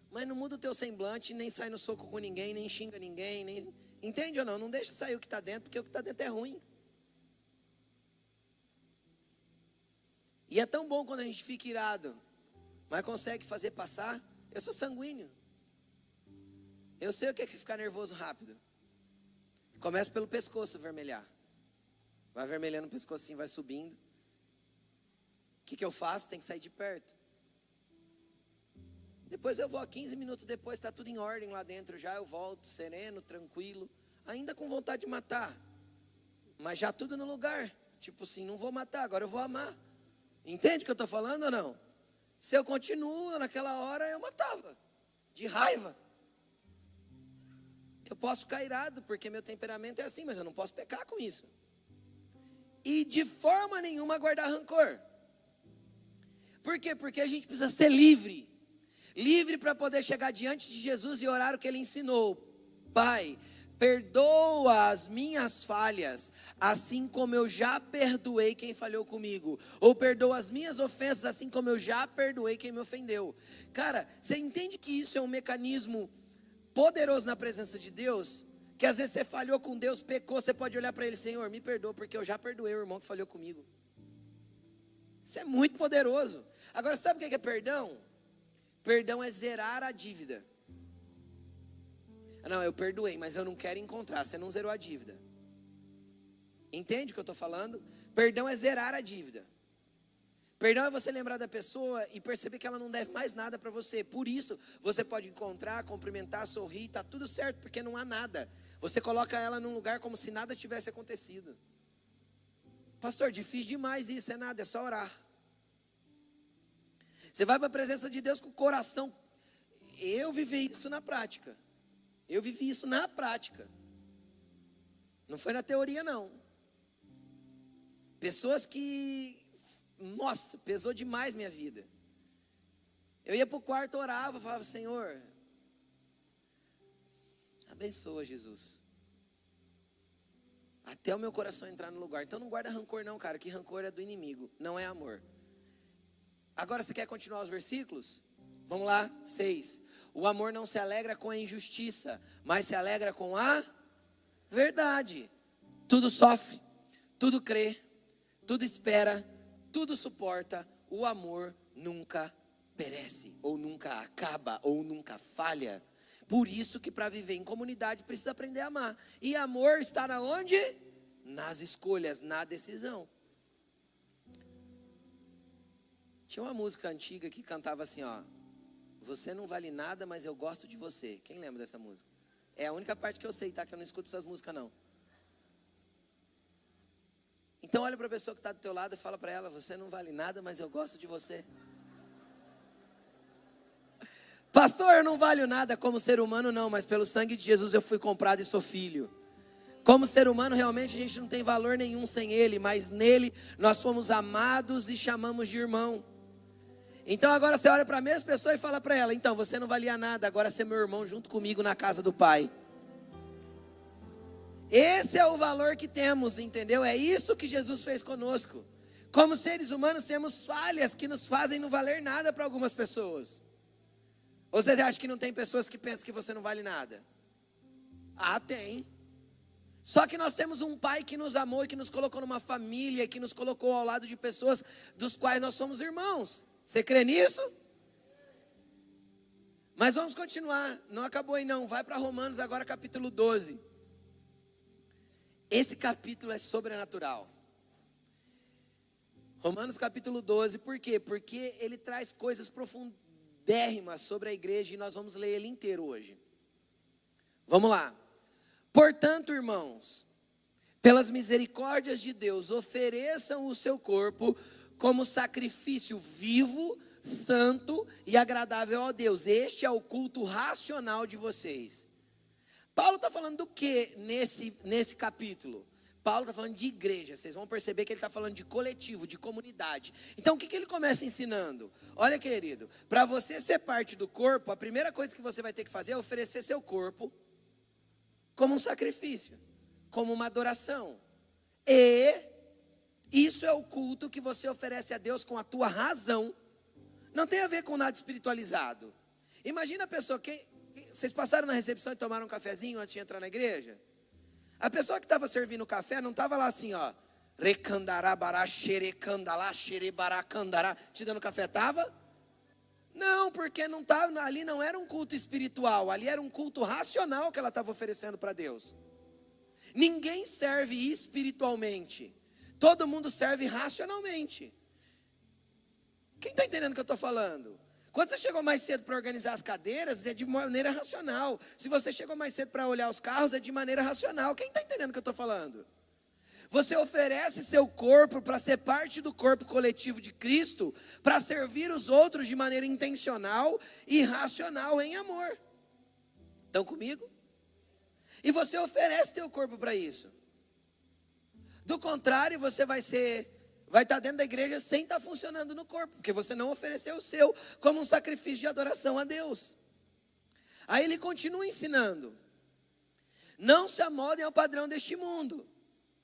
Mas não muda o teu semblante, nem sai no soco com ninguém, nem xinga ninguém, nem... Entende ou não? Não deixa sair o que está dentro, porque o que está dentro é ruim. E é tão bom quando a gente fica irado, mas consegue fazer passar. Eu sou sanguíneo. Eu sei o que é ficar nervoso rápido. Começa pelo pescoço vermelhar. Vai vermelhando o pescoço assim, vai subindo. O que eu faço? Tem que sair de perto. Depois eu vou, 15 minutos depois, está tudo em ordem lá dentro já. Eu volto sereno, tranquilo. Ainda com vontade de matar. Mas já tudo no lugar. Tipo assim, não vou matar, agora eu vou amar. Entende o que eu estou falando ou não? Se eu continuo naquela hora, eu matava. De raiva. Eu posso ficar irado, porque meu temperamento é assim, mas eu não posso pecar com isso. E de forma nenhuma guardar rancor. Por quê? Porque a gente precisa ser livre. Livre para poder chegar diante de Jesus e orar o que Ele ensinou. Pai, perdoa as minhas falhas, assim como eu já perdoei quem falhou comigo. Ou perdoa as minhas ofensas, assim como eu já perdoei quem me ofendeu. Cara, você entende que isso é um mecanismo poderoso na presença de Deus? Que às vezes você falhou com Deus, pecou, você pode olhar para Ele: Senhor, me perdoa, porque eu já perdoei o irmão que falhou comigo. Isso é muito poderoso. Agora, sabe o que é perdão? Perdão é zerar a dívida. Não, eu perdoei, mas eu não quero encontrar. Você não zerou a dívida. Entende o que eu estou falando? Perdão é zerar a dívida. Perdão é você lembrar da pessoa e perceber que ela não deve mais nada para você. Por isso, você pode encontrar, cumprimentar, sorrir, está tudo certo, porque não há nada. Você coloca ela num lugar como se nada tivesse acontecido. Pastor, difícil demais isso, é nada, é só orar. Você vai para a presença de Deus com o coração. Eu vivi isso na prática. Eu vivi isso na prática. Não foi na teoria, não. Pessoas que, nossa, pesou demais minha vida. Eu ia para o quarto, orava, falava: Senhor, abençoa, Jesus. Até o meu coração entrar no lugar. Então não guarda rancor não, cara, que rancor é do inimigo, não é amor. Agora você quer continuar os versículos? Vamos lá, 6. O amor não se alegra com a injustiça, mas se alegra com a verdade. Tudo sofre, tudo crê, tudo espera, tudo suporta. O amor nunca perece, ou nunca acaba, ou nunca falha. Por isso que para viver em comunidade precisa aprender a amar. E amor está na onde? Nas escolhas, na decisão. Tinha uma música antiga que cantava assim, ó: você não vale nada, mas eu gosto de você. Quem lembra dessa música? É a única parte que eu sei, tá? Que eu não escuto essas músicas, não. Então olha para a pessoa que está do teu lado e fala para ela: você não vale nada, mas eu gosto de você. Pastor, eu não valho nada como ser humano, não, mas pelo sangue de Jesus eu fui comprado e sou filho. Como ser humano, realmente a gente não tem valor nenhum sem Ele, mas nele nós fomos amados e chamamos de irmão. Então agora você olha para a mesma pessoa e fala para ela: então, você não valia nada, agora você é meu irmão junto comigo na casa do Pai. Esse é o valor que temos, entendeu? É isso que Jesus fez conosco. Como seres humanos temos falhas que nos fazem não valer nada para algumas pessoas. Ou você acha que não tem pessoas que pensam que você não vale nada? Ah, tem. Só que nós temos um Pai que nos amou e que nos colocou numa família, que nos colocou ao lado de pessoas dos quais nós somos irmãos. Você crê nisso? Mas vamos continuar, não acabou aí não. Vai para Romanos agora, capítulo 12. Esse capítulo é sobrenatural. Romanos capítulo 12, por quê? Porque ele traz coisas profundérrimas sobre a igreja e nós vamos ler ele inteiro hoje. Vamos lá. Portanto, irmãos, pelas misericórdias de Deus, ofereçam o seu corpo como sacrifício vivo, santo e agradável a Deus. Este é o culto racional de vocês. Paulo está falando do que nesse capítulo? Paulo está falando de igreja. Vocês vão perceber que ele está falando de coletivo, de comunidade. Então o que ele começa ensinando? Olha, querido, para você ser parte do corpo, a primeira coisa que você vai ter que fazer é oferecer seu corpo como um sacrifício, como uma adoração. E isso é o culto que você oferece a Deus com a tua razão. Não tem a ver com nada espiritualizado. Imagina a pessoa que... Vocês passaram na recepção e tomaram um cafezinho antes de entrar na igreja? A pessoa que estava servindo o café não estava lá assim, ó, recandará, xerecandalá, xerebaracandará, te dando café, estava? Não, porque não tava, ali não era um culto espiritual, ali era um culto racional que ela estava oferecendo para Deus. Ninguém serve espiritualmente, todo mundo serve racionalmente. Quem está entendendo o que eu estou falando? Quando você chegou mais cedo para organizar as cadeiras, é de maneira racional. Se você chegou mais cedo para olhar os carros, é de maneira racional. Quem está entendendo o que eu estou falando? Você oferece seu corpo para ser parte do corpo coletivo de Cristo, para servir os outros de maneira intencional e racional em amor. Estão comigo? E você oferece teu corpo para isso. Do contrário, você vai estar dentro da igreja sem estar funcionando no corpo, porque você não ofereceu o seu como um sacrifício de adoração a Deus. Aí ele continua ensinando: Não se amoldem ao padrão deste mundo,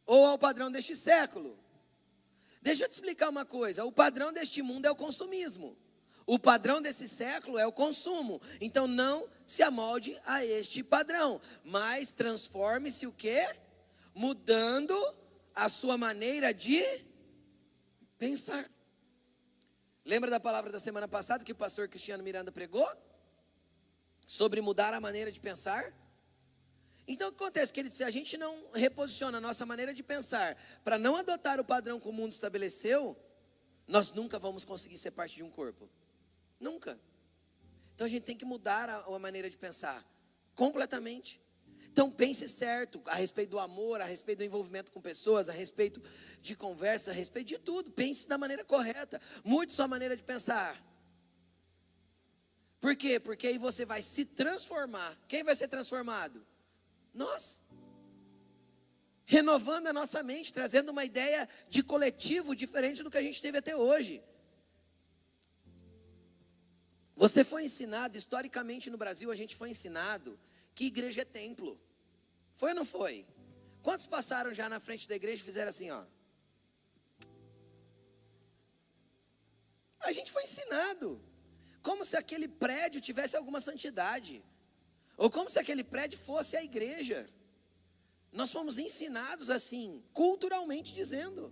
ou ao padrão deste século. Deixa eu te explicar uma coisa, o padrão deste mundo é o consumismo. O padrão desse século é o consumo. Então não se amolde a este padrão, mas transforme-se o quê? Mudando a sua maneira de pensar. Lembra da palavra da semana passada que o pastor Cristiano Miranda pregou? Sobre mudar a maneira de pensar? Então o que acontece, querido? Se a gente não reposiciona a nossa maneira de pensar para não adotar o padrão que o mundo estabeleceu, nós nunca vamos conseguir ser parte de um corpo. Nunca. Então a gente tem que mudar a maneira de pensar completamente. Então pense certo a respeito do amor, a respeito do envolvimento com pessoas, a respeito de conversa, a respeito de tudo. Pense da maneira correta. Mude sua maneira de pensar. Por quê? Porque aí você vai se transformar. Quem vai ser transformado? Nós. Renovando a nossa mente, trazendo uma ideia de coletivo diferente do que a gente teve até hoje. Você foi ensinado, historicamente no Brasil a gente foi ensinado que igreja é templo. Foi ou não foi? Quantos passaram já na frente da igreja e fizeram assim, ó? A gente foi ensinado como se aquele prédio tivesse alguma santidade, ou como se aquele prédio fosse a igreja. Nós fomos ensinados assim, culturalmente dizendo.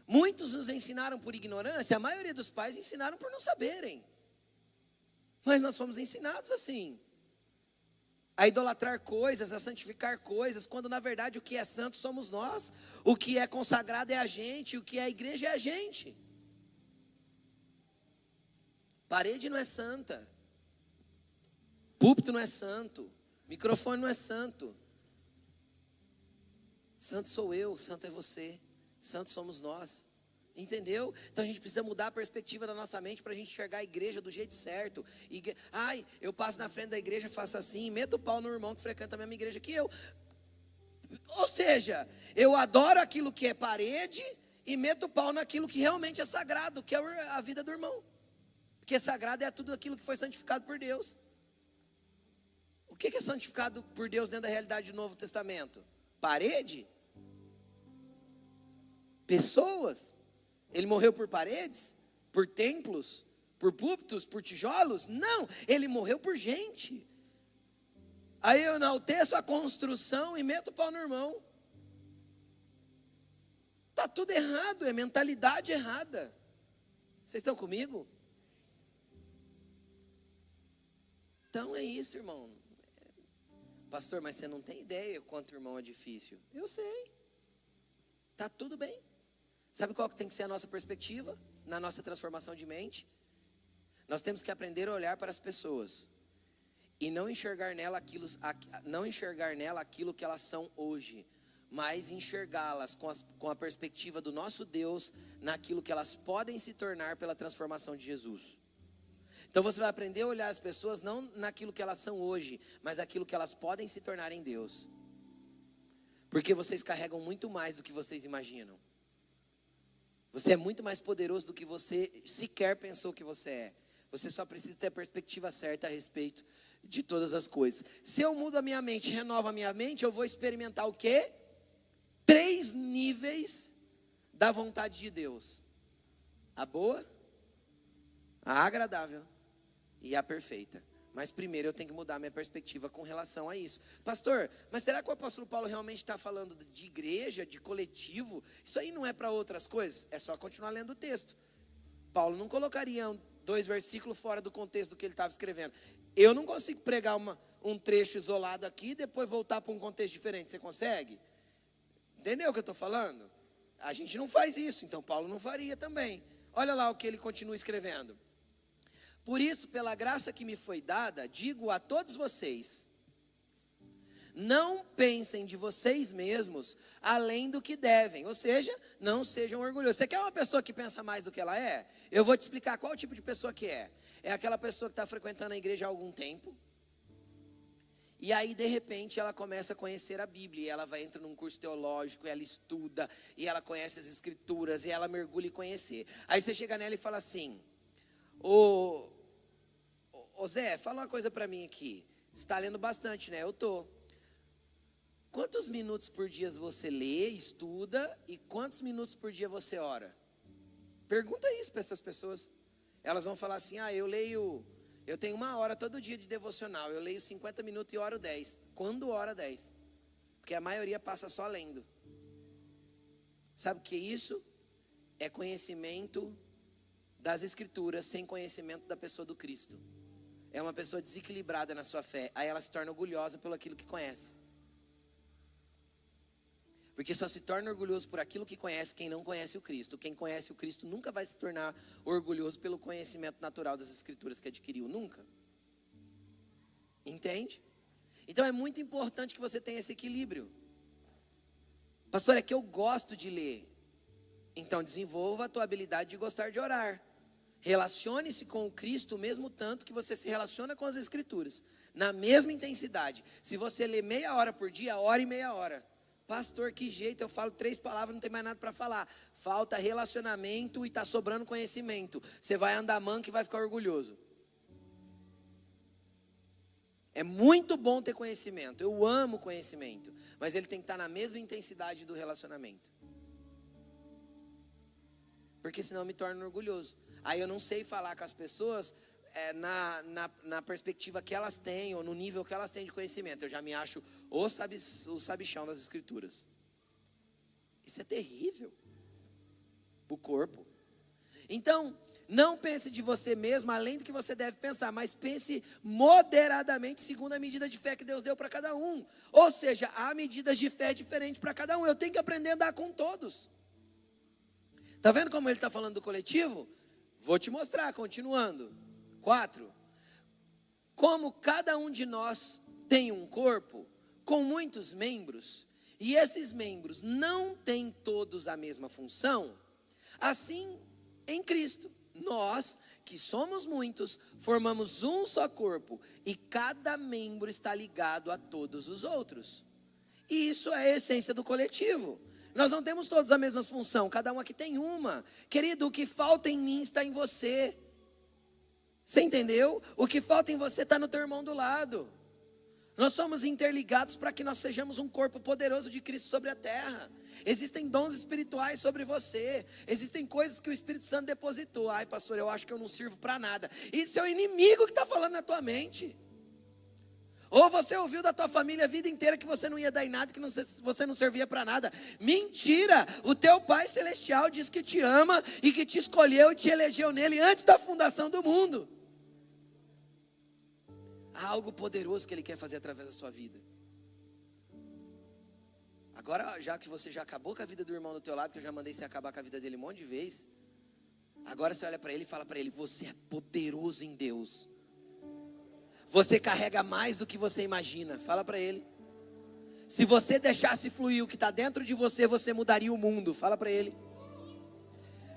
Muitos nos ensinaram por ignorância, a maioria dos pais ensinaram por não saberem. Mas nós fomos ensinados assim, a idolatrar coisas, a santificar coisas, quando na verdade o que é santo somos nós, o que é consagrado é a gente, o que é a igreja é a gente. Parede não é santa, púlpito não é santo, microfone não é santo. Santo sou eu, santo é você. Santos somos nós, entendeu? Então a gente precisa mudar a perspectiva da nossa mente para a gente enxergar a igreja do jeito certo. Ai, eu passo na frente da igreja, faço assim, meto o pau no irmão que frequenta a mesma igreja que eu. Ou seja, eu adoro aquilo que é parede e meto o pau naquilo que realmente é sagrado, que é a vida do irmão. Porque sagrado é tudo aquilo que foi santificado por Deus. O que é santificado por Deus dentro da realidade do Novo Testamento? Parede? Pessoas. Ele morreu por paredes, por templos, por púlpitos, por tijolos? Não, ele morreu por gente. Aí eu enalteço a construção e meto o pau no irmão. Está tudo errado, é mentalidade errada. Vocês estão comigo? Então é isso, irmão. Pastor, mas você não tem ideia quanto o irmão é difícil. Eu sei. Está tudo bem. Sabe qual que tem que ser a nossa perspectiva na nossa transformação de mente? Nós temos que aprender a olhar para as pessoas e não enxergar nela aquilo que elas são hoje, mas enxergá-las com a perspectiva do nosso Deus naquilo que elas podem se tornar pela transformação de Jesus. Então você vai aprender a olhar as pessoas não naquilo que elas são hoje, mas aquilo que elas podem se tornar em Deus. Porque vocês carregam muito mais do que vocês imaginam. Você é muito mais poderoso do que você sequer pensou que você é. Você só precisa ter a perspectiva certa a respeito de todas as coisas. Se eu mudo a minha mente, renovo a minha mente, eu vou experimentar o quê? 3 níveis da vontade de Deus. A boa, a agradável e a perfeita. Mas primeiro eu tenho que mudar minha perspectiva com relação a isso. Pastor, mas será que o apóstolo Paulo realmente está falando de igreja, de coletivo? Isso aí não é para outras coisas? É só continuar lendo o texto. Paulo não colocaria 2 versículos fora do contexto do que ele estava escrevendo. Eu não consigo pregar um trecho isolado aqui e depois voltar para um contexto diferente. Você consegue? Entendeu o que eu estou falando? A gente não faz isso, então Paulo não faria também. Olha lá o que ele continua escrevendo. Por isso, pela graça que me foi dada, digo a todos vocês, não pensem de vocês mesmos além do que devem. Ou seja, não sejam orgulhosos. Você quer uma pessoa que pensa mais do que ela é? Eu vou te explicar qual tipo de pessoa que é. É aquela pessoa que está frequentando a igreja há algum tempo. E aí, de repente, ela começa a conhecer a Bíblia. E ela vai entrar num curso teológico, e ela estuda, e ela conhece as escrituras, e ela mergulha em conhecer. Aí você chega nela e fala assim, Ô Zé, fala uma coisa para mim aqui. Você está lendo bastante, né? Eu estou. Quantos minutos por dia você lê, estuda e quantos minutos por dia você ora? Pergunta isso para essas pessoas. Elas vão falar assim, eu tenho 1 hora todo dia de devocional, eu leio 50 minutos e oro 10. Quando ora 10? Porque a maioria passa só lendo. Sabe o que é isso? É conhecimento das Escrituras sem conhecimento da pessoa do Cristo. É uma pessoa desequilibrada na sua fé. Aí ela se torna orgulhosa pelo aquilo que conhece. Porque só se torna orgulhoso por aquilo que conhece quem não conhece o Cristo. Quem conhece o Cristo nunca vai se tornar orgulhoso pelo conhecimento natural das Escrituras que adquiriu. Nunca. Entende? Então é muito importante que você tenha esse equilíbrio. Pastor, é que eu gosto de ler. Então desenvolva a tua habilidade de gostar de orar. Relacione-se com o Cristo o mesmo tanto que você se relaciona com as Escrituras. Na mesma intensidade. Se você lê 30 minutos por dia, ore 30 minutos. Pastor, que jeito, eu falo 3 palavras, não tem mais nada para falar. Falta relacionamento e está sobrando conhecimento. Você vai andar manco e vai ficar orgulhoso. É muito bom ter conhecimento, eu amo conhecimento. Mas ele tem que estar na mesma intensidade do relacionamento. Porque senão eu me torno orgulhoso. Aí eu não sei falar com as pessoas na perspectiva que elas têm, ou no nível que elas têm de conhecimento. Eu já me acho o sabichão das Escrituras. Isso é terrível para o corpo. Então, não pense de você mesmo além do que você deve pensar, mas pense moderadamente segundo a medida de fé que Deus deu para cada um. Ou seja, há medidas de fé diferentes para cada um. Eu tenho que aprender a andar com todos. Está vendo como ele está falando do coletivo? Vou te mostrar, continuando. 4. Como cada um de nós tem um corpo com muitos membros, e esses membros não têm todos a mesma função, assim em Cristo, nós, que somos muitos, formamos um só corpo, e cada membro está ligado a todos os outros. E isso é a essência do coletivo. Nós não temos todos a mesma função, cada um aqui tem uma. Querido, o que falta em mim está em você. Você entendeu? O que falta em você está no teu irmão do lado. Nós somos interligados para que nós sejamos um corpo poderoso de Cristo sobre a terra. Existem dons espirituais sobre você. Existem coisas que o Espírito Santo depositou. Ai, pastor, eu acho que eu não sirvo para nada. Isso é o inimigo que está falando na tua mente. Ou você ouviu da tua família a vida inteira que você não ia dar em nada, que você não servia para nada. Mentira! O teu Pai Celestial diz que te ama e que te escolheu e te elegeu nele antes da fundação do mundo. Há algo poderoso que Ele quer fazer através da sua vida. Agora, já que você já acabou com a vida do irmão do teu lado, que eu já mandei você acabar com a vida dele um monte de vezes, agora você olha para ele e fala para ele: você é poderoso em Deus. Você carrega mais do que você imagina. Fala para ele. Se você deixasse fluir o que está dentro de você, você mudaria o mundo. Fala para ele.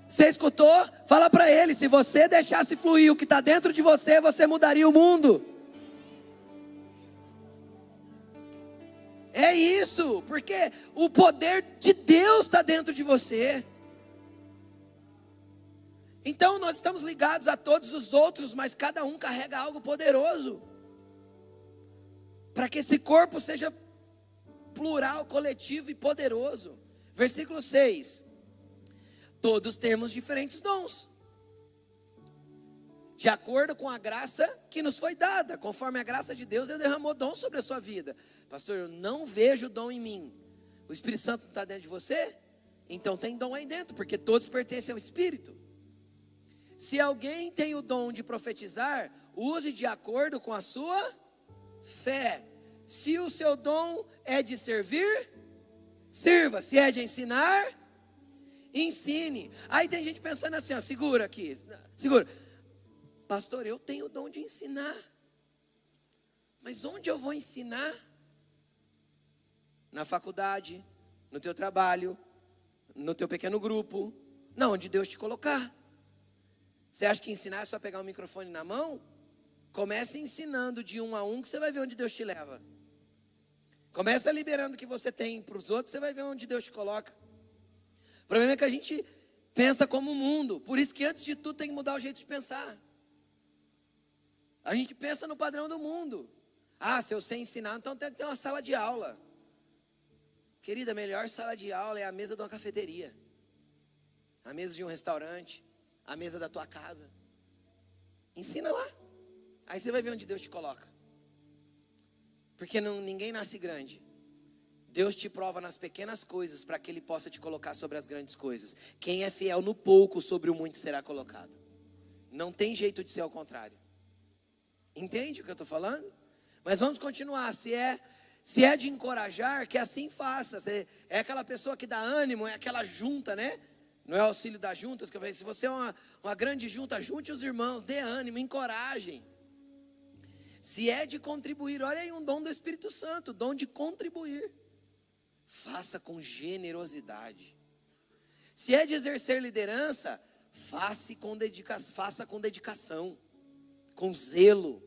Você escutou? Fala para ele. Se você deixasse fluir o que está dentro de você, você mudaria o mundo. É isso, porque o poder de Deus está dentro de você. Então nós estamos ligados a todos os outros, mas cada um carrega algo poderoso. Para que esse corpo seja plural, coletivo e poderoso. Versículo 6. Todos temos diferentes dons, de acordo com a graça que nos foi dada. Conforme a graça de Deus, Ele derramou dom sobre a sua vida. Pastor, eu não vejo dom em mim. O Espírito Santo não está dentro de você? Então tem dom aí dentro, porque todos pertencem ao Espírito. Se alguém tem o dom de profetizar, use de acordo com a sua fé. Se o seu dom é de servir, sirva. Se é de ensinar, ensine. Aí tem gente pensando assim, ó, segura aqui, segura. Pastor, eu tenho o dom de ensinar, mas onde eu vou ensinar? Na faculdade, no teu trabalho, no teu pequeno grupo, não, onde Deus te colocar. Você acha que ensinar é só pegar um microfone na mão? Comece ensinando de 1 a 1 que você vai ver onde Deus te leva. Começa liberando o que você tem para os outros, você vai ver onde Deus te coloca. O problema é que a gente pensa como o mundo, por isso que antes de tudo tem que mudar o jeito de pensar. A gente pensa no padrão do mundo. Ah, se eu sei ensinar, então tem que ter uma sala de aula. Querida, a melhor sala de aula é a mesa de uma cafeteria, a mesa de um restaurante, a mesa da tua casa. Ensina lá. Aí você vai ver onde Deus te coloca. Porque ninguém nasce grande. Deus te prova nas pequenas coisas para que Ele possa te colocar sobre as grandes coisas. Quem é fiel no pouco, sobre o muito será colocado. Não tem jeito de ser ao contrário. Entende o que eu estou falando? Mas vamos continuar. Se é de encorajar, que assim faça. É aquela pessoa que dá ânimo, é aquela junta, né? Não é o auxílio das juntas, que eu falei, se você é uma grande junta, junte os irmãos, dê ânimo, encorajem. Se é de contribuir, olha aí um dom do Espírito Santo, dom de contribuir. Faça com generosidade. Se é de exercer liderança, faça com dedicação, com zelo.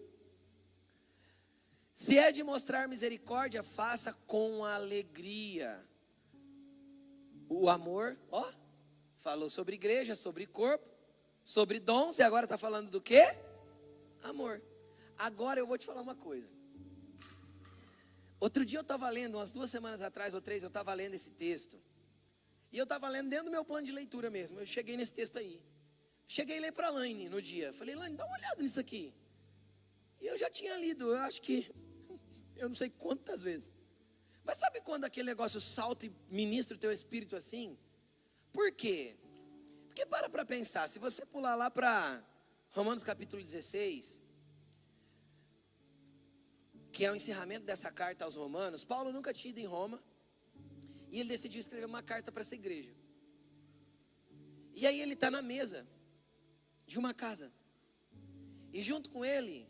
Se é de mostrar misericórdia, faça com alegria. O amor, falou sobre igreja, sobre corpo, sobre dons, e agora está falando do quê? Amor. Agora eu vou te falar uma coisa. Outro dia eu estava lendo, umas 2 semanas atrás ou 3, eu estava lendo esse texto. E eu estava lendo dentro do meu plano de leitura mesmo. Eu cheguei nesse texto aí. Cheguei a ler para a Laine no dia. Falei, Laine, dá uma olhada nisso aqui. E eu já tinha lido, eu acho que, eu não sei quantas vezes. Mas sabe quando aquele negócio salta e ministra o teu espírito assim? Por quê? Porque para pensar, se você pular lá para Romanos capítulo 16... que é o encerramento dessa carta aos romanos, Paulo nunca tinha ido em Roma, e ele decidiu escrever uma carta para essa igreja. E aí ele está na mesa de uma casa, e junto com ele,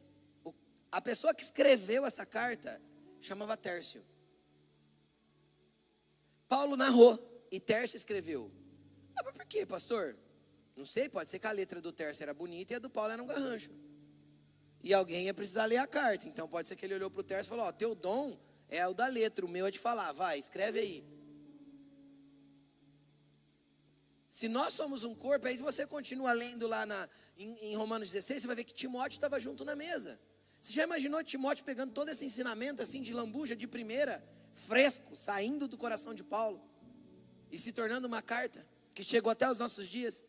a pessoa que escreveu essa carta, chamava Tércio. Paulo narrou, e Tércio escreveu. Mas por quê, pastor? Não sei, pode ser que a letra do Tércio era bonita, e a do Paulo era um garrancho. E alguém ia precisar ler a carta. Então pode ser que ele olhou para o Tércio e falou, teu dom é o da letra, o meu é de falar, vai, escreve aí. Se nós somos um corpo, aí você continua lendo lá em Romanos 16, você vai ver que Timóteo estava junto na mesa. Você já imaginou Timóteo pegando todo esse ensinamento assim de lambuja, de primeira, fresco, saindo do coração de Paulo e se tornando uma carta que chegou até os nossos dias?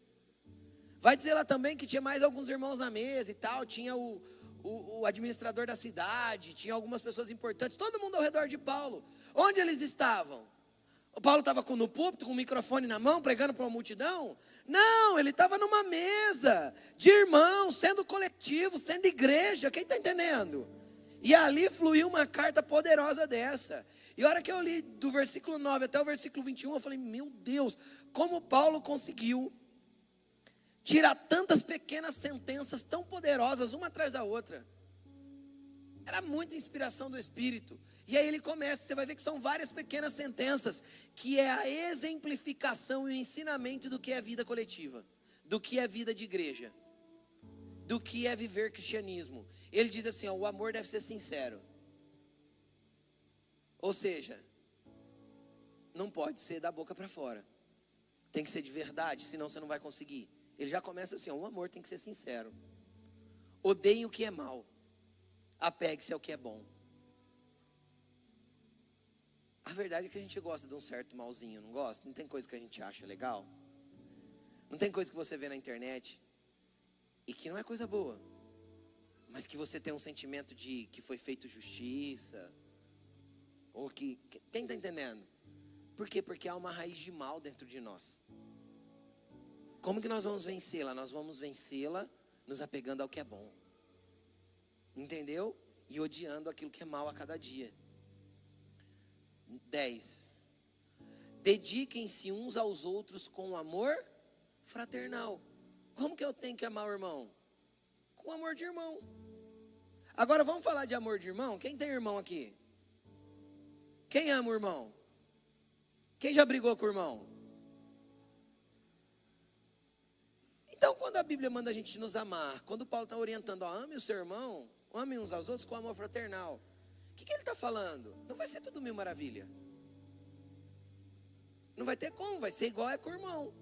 Vai dizer lá também que tinha mais alguns irmãos na mesa e tal, tinha o administrador da cidade, tinha algumas pessoas importantes, todo mundo ao redor de Paulo. Onde eles estavam? O Paulo estava no púlpito, com o microfone na mão, pregando para uma multidão? Não, ele estava numa mesa de irmãos, sendo coletivo, sendo igreja, quem está entendendo? E ali fluiu uma carta poderosa dessa. E a hora que eu li do versículo 9 até o versículo 21, eu falei, meu Deus, como Paulo conseguiu tirar tantas pequenas sentenças tão poderosas, uma atrás da outra. Era muita inspiração do Espírito. E aí ele começa, você vai ver que são várias pequenas sentenças, que é a exemplificação e o ensinamento do que é vida coletiva, do que é vida de igreja, do que é viver cristianismo. Ele diz assim, o amor deve ser sincero. Ou seja, não pode ser da boca para fora. Tem que ser de verdade, senão você não vai conseguir. Ele já começa assim, o amor tem que ser sincero. Odeiem o que é mal, apegue-se ao que é bom. A verdade é que a gente gosta de um certo malzinho, não gosta? Não tem coisa que a gente acha legal? Não tem coisa que você vê na internet e que não é coisa boa, mas que você tem um sentimento de que foi feito justiça, ou que quem está entendendo? Por quê? Porque há uma raiz de mal dentro de nós. Como que nós vamos vencê-la? Nós vamos vencê-la nos apegando ao que é bom. Entendeu? E odiando aquilo que é mal a cada dia. 10. Dediquem-se uns aos outros com amor fraternal. Como que eu tenho que amar o irmão? Com amor de irmão. Agora vamos falar de amor de irmão? Quem tem irmão aqui? Quem ama o irmão? Quem já brigou com o irmão? Então, quando a Bíblia manda a gente nos amar, quando Paulo está orientando, ame o seu irmão, ame uns aos outros com amor fraternal, o que ele está falando? Não vai ser tudo mil maravilha. Não vai ter como, vai ser igual é com o irmão.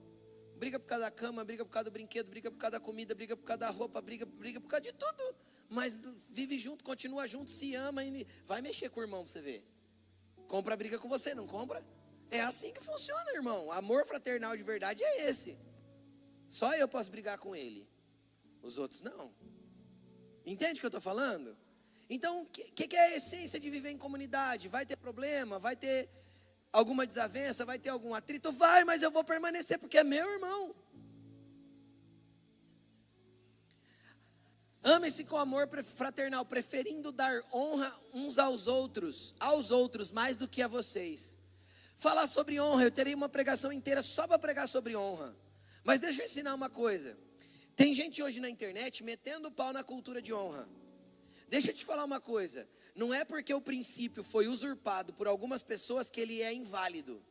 briga por causa da cama, briga por causa do brinquedo, briga por causa da comida, briga por causa da roupa, briga por causa de tudo. Mas vive junto, continua junto, se ama e vai mexer com o irmão pra você ver. Compra briga com você, não compra? É assim que funciona, irmão. Amor fraternal de verdade é esse. Só eu posso brigar com ele. Os outros não. Entende o que eu estou falando? Então, o que é a essência de viver em comunidade? Vai ter problema? Vai ter alguma desavença? Vai ter algum atrito? Vai, mas eu vou permanecer porque é meu irmão. Amem-se com amor fraternal, preferindo dar honra uns aos outros mais do que a vocês. Falar sobre honra, eu terei uma pregação inteira só para pregar sobre honra. Mas deixa eu ensinar uma coisa. Tem gente hoje na internet metendo o pau na cultura de honra. Deixa eu te falar uma coisa. Não é porque o princípio foi usurpado por algumas pessoas que ele é inválido.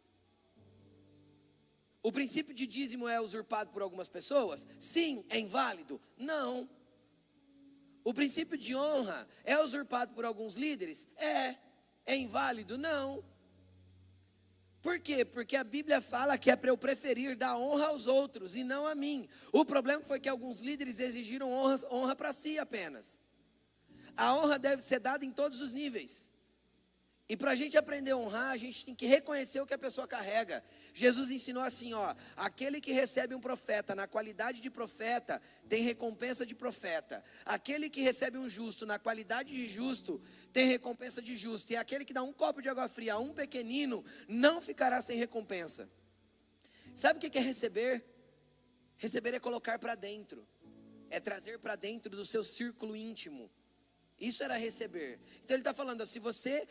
O princípio de dízimo é usurpado por algumas pessoas? Sim. É inválido? Não. O princípio de honra é usurpado por alguns líderes? É. É inválido? Não. Por quê? Porque a Bíblia fala que é para eu preferir dar honra aos outros e não a mim. O problema foi que alguns líderes exigiram honra para si apenas. A honra deve ser dada em todos os níveis. E para a gente aprender a honrar, a gente tem que reconhecer o que a pessoa carrega. Jesus ensinou assim, aquele que recebe um profeta na qualidade de profeta, tem recompensa de profeta. Aquele que recebe um justo na qualidade de justo, tem recompensa de justo. E aquele que dá um copo de água fria a um pequenino, não ficará sem recompensa. Sabe o que é receber? Receber é colocar para dentro. É trazer para dentro do seu círculo íntimo. Isso era receber. Então ele está falando, se você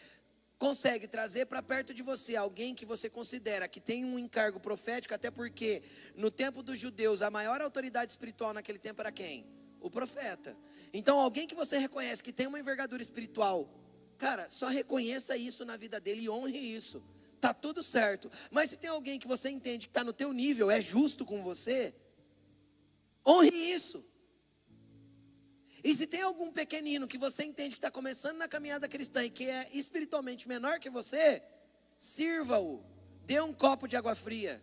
consegue trazer para perto de você alguém que você considera que tem um encargo profético, até porque no tempo dos judeus a maior autoridade espiritual naquele tempo era quem? O profeta. Então alguém que você reconhece que tem uma envergadura espiritual, cara, só reconheça isso na vida dele e honre isso. Tá tudo certo. Mas se tem alguém que você entende que está no teu nível, é justo com você, honre isso. E se tem algum pequenino que você entende que está começando na caminhada cristã e que é espiritualmente menor que você, sirva-o, dê um copo de água fria,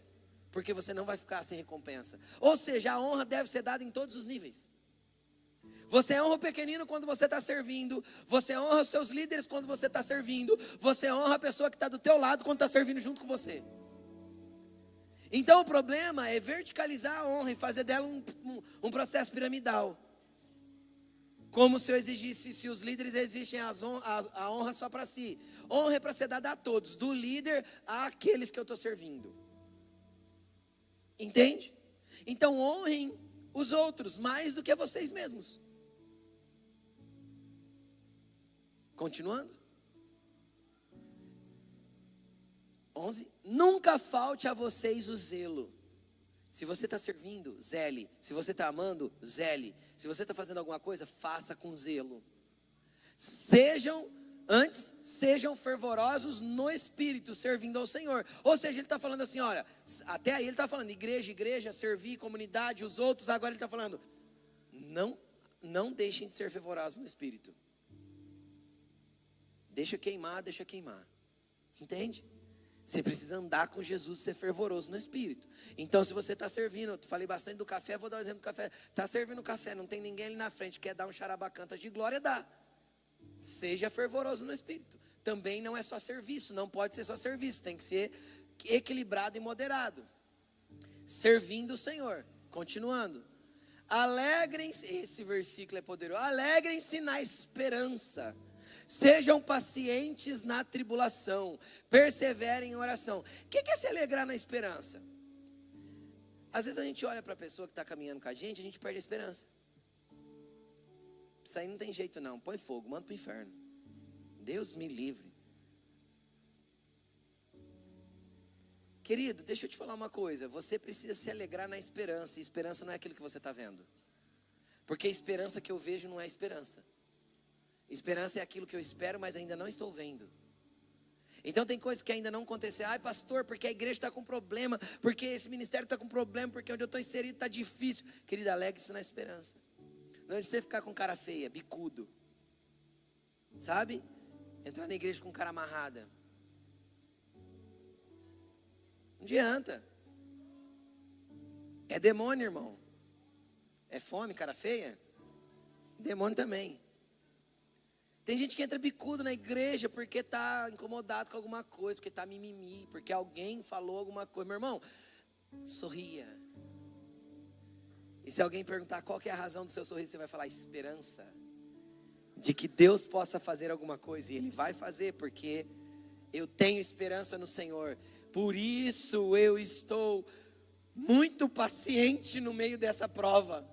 porque você não vai ficar sem recompensa. Ou seja, a honra deve ser dada em todos os níveis. Você honra o pequenino quando você está servindo, você honra os seus líderes quando você está servindo, você honra a pessoa que está do teu lado quando está servindo junto com você. Então o problema é verticalizar a honra e fazer dela um processo piramidal. Como se eu exigisse, se os líderes exigem a honra só para si. Honra é para ser dada a todos, do líder àqueles que eu estou servindo. Entende? Então honrem os outros mais do que vocês mesmos. Continuando. 11. Nunca falte a vocês o zelo. Se você está servindo, zele. Se você está amando, zele. Se você está fazendo alguma coisa, faça com zelo. Sejam fervorosos no Espírito, servindo ao Senhor. Ou seja, ele está falando assim, olha, até aí ele está falando igreja, servir, comunidade, os outros. Agora ele está falando, não deixem de ser fervorosos no Espírito. Deixa queimar. Entende? Você precisa andar com Jesus e ser fervoroso no Espírito. Então se você está servindo, eu falei bastante do café, vou dar um exemplo do café. Está servindo café, não tem ninguém ali na frente, quer dar um xarabacantas de glória, dá. Seja fervoroso no Espírito. Também não é só serviço, não pode ser só serviço, tem que ser equilibrado e moderado. Servindo o Senhor. Continuando. Alegrem-se, esse versículo é poderoso. Alegrem-se na esperança. Sejam pacientes na tribulação, perseverem em oração. O que é se alegrar na esperança? Às vezes a gente olha para a pessoa que está caminhando com a gente perde a esperança. Isso aí não tem jeito não, põe fogo, manda para o inferno. Deus me livre. Querido, deixa eu te falar uma coisa, você precisa se alegrar na esperança, e esperança não é aquilo que você está vendo. Porque a esperança que eu vejo não é esperança. Esperança é aquilo que eu espero, mas ainda não estou vendo. Então tem coisas que ainda não aconteceram. Ai pastor, porque a igreja está com problema, porque esse ministério está com problema, porque onde eu estou inserido está difícil. Querida, alegre-se na esperança. Não de você ficar com cara feia, bicudo. Sabe? Entrar na igreja com cara amarrada. Não adianta. É demônio, irmão. É fome, cara feia? Demônio também. Tem gente que entra bicudo na igreja porque está incomodado com alguma coisa, porque está mimimi, porque alguém falou alguma coisa. Meu irmão, sorria. E se alguém perguntar qual que é a razão do seu sorriso, você vai falar esperança. De que Deus possa fazer alguma coisa. E Ele vai fazer, porque eu tenho esperança no Senhor. Por isso eu estou muito paciente no meio dessa prova.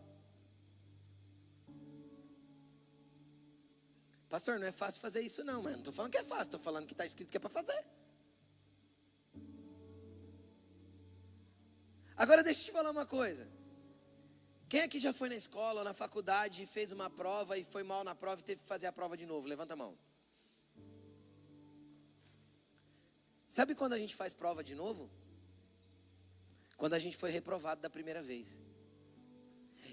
Pastor, não é fácil fazer isso não, mas não estou falando que é fácil, estou falando que está escrito que é para fazer. Agora deixa eu te falar uma coisa. Quem aqui já foi na escola ou na faculdade e fez uma prova e foi mal na prova e teve que fazer a prova de novo? Levanta a mão. Sabe quando a gente faz prova de novo? Quando a gente foi reprovado da primeira vez.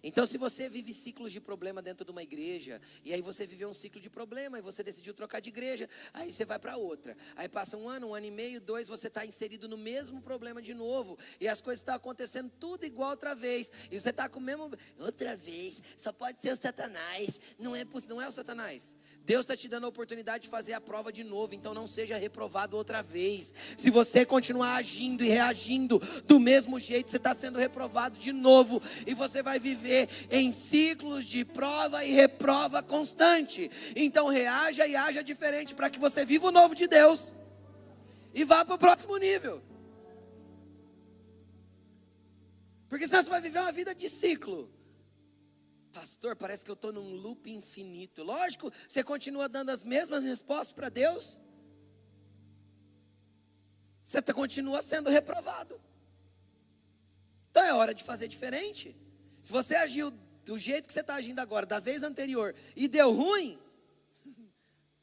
Então, se você vive ciclos de problema dentro de uma igreja, e aí você viveu um ciclo de problema, e você decidiu trocar de igreja, aí você vai para outra. Aí passa um ano e meio, 2, você está inserido no mesmo problema de novo, e as coisas estão acontecendo tudo igual outra vez, e você está com o mesmo, outra vez, só pode ser o Satanás, não é o Satanás. Deus está te dando a oportunidade de fazer a prova de novo, então não seja reprovado outra vez. Se você continuar agindo e reagindo do mesmo jeito, você está sendo reprovado de novo, e você vai viver em ciclos de prova e reprova constante. Então reaja e haja diferente para que você viva o novo de Deus e vá para o próximo nível. Porque senão você vai viver uma vida de ciclo. Pastor, parece que eu estou num loop infinito. Lógico, você continua dando as mesmas respostas para Deus. Você continua sendo reprovado. Então é hora de fazer diferente. Se você agiu do jeito que você está agindo agora, da vez anterior, e deu ruim,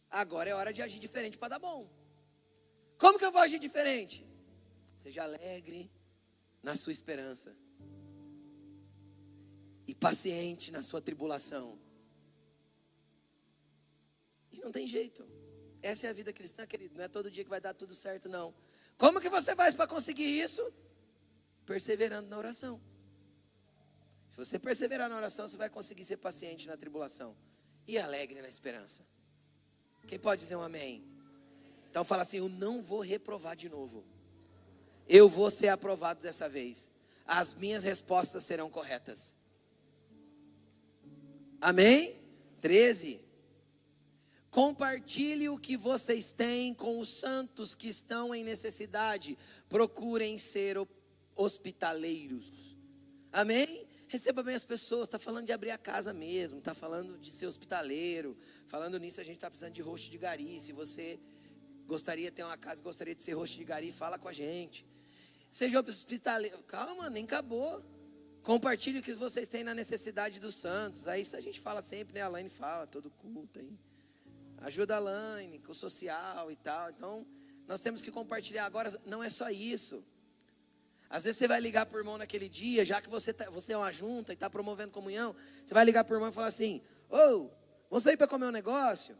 agora é hora de agir diferente para dar bom. Como que eu vou agir diferente? Seja alegre na sua esperança. E paciente na sua tribulação. E não tem jeito. Essa é a vida cristã, querido. Não é todo dia que vai dar tudo certo, não. Como que você faz para conseguir isso? Perseverando na oração. Se você perseverar na oração, você vai conseguir ser paciente na tribulação e alegre na esperança. Quem pode dizer um amém? Então fala assim, eu não vou reprovar de novo. Eu vou ser aprovado dessa vez. As minhas respostas serão corretas. Amém? 13. Compartilhe o que vocês têm com os santos que estão em necessidade. Procurem ser hospitaleiros. Amém? Receba bem as pessoas, está falando de abrir a casa mesmo, está falando de ser hospitaleiro. Falando nisso, a gente está precisando de host de gari. Se você gostaria de ter uma casa, gostaria de ser host de gari, fala com a gente. Seja hospitaleiro. Calma, nem acabou. Compartilhe o que vocês têm na necessidade dos santos. Aí isso a gente fala sempre, né? A Laine fala, todo culto aí. Ajuda a Laine, com o social e tal. Então, nós temos que compartilhar. Agora, não é só isso. Às vezes você vai ligar para o irmão naquele dia, já que você é uma junta e está promovendo comunhão, você vai ligar para o irmão e falar assim, vamos sair para comer um negócio?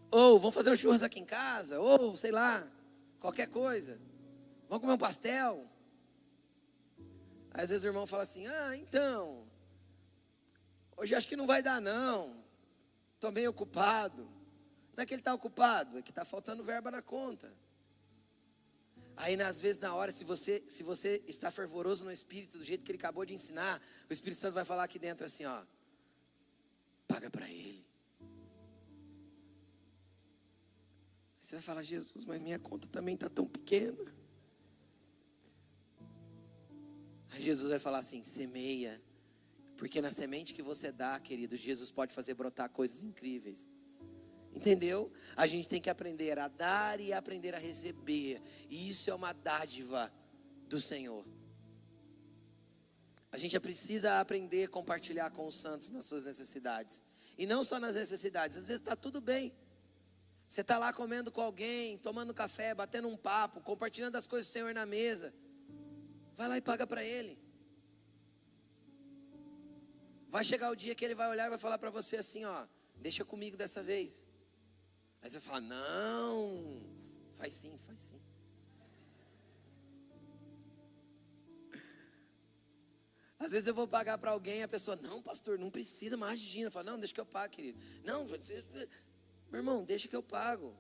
Ou vamos fazer um churras aqui em casa? Ou sei lá, qualquer coisa. Vamos comer um pastel? Aí, às vezes o irmão fala assim, então, hoje acho que não vai dar não, estou meio ocupado. Não é que ele está ocupado, é que está faltando verba na conta. Aí, às vezes, na hora, se você está fervoroso no Espírito, do jeito que ele acabou de ensinar, o Espírito Santo vai falar aqui dentro assim, paga para ele. Aí você vai falar, Jesus, mas minha conta também está tão pequena. Aí Jesus vai falar assim, semeia, porque na semente que você dá, querido, Jesus pode fazer brotar coisas incríveis. Entendeu? A gente tem que aprender a dar e aprender a receber. E isso é uma dádiva do Senhor. A gente precisa aprender a compartilhar com os santos nas suas necessidades. E não só nas necessidades. Às vezes está tudo bem. Você está lá comendo com alguém, tomando café, batendo um papo, compartilhando as coisas do Senhor na mesa. Vai lá e paga para ele. Vai chegar o dia que ele vai olhar e vai falar para você assim, deixa comigo dessa vez. Aí você fala, não, faz sim. Às vezes eu vou pagar para alguém e a pessoa, não, pastor, não precisa, imagina. Eu falo, não, deixa que eu pago, querido. Não, meu irmão, deixa que eu pago.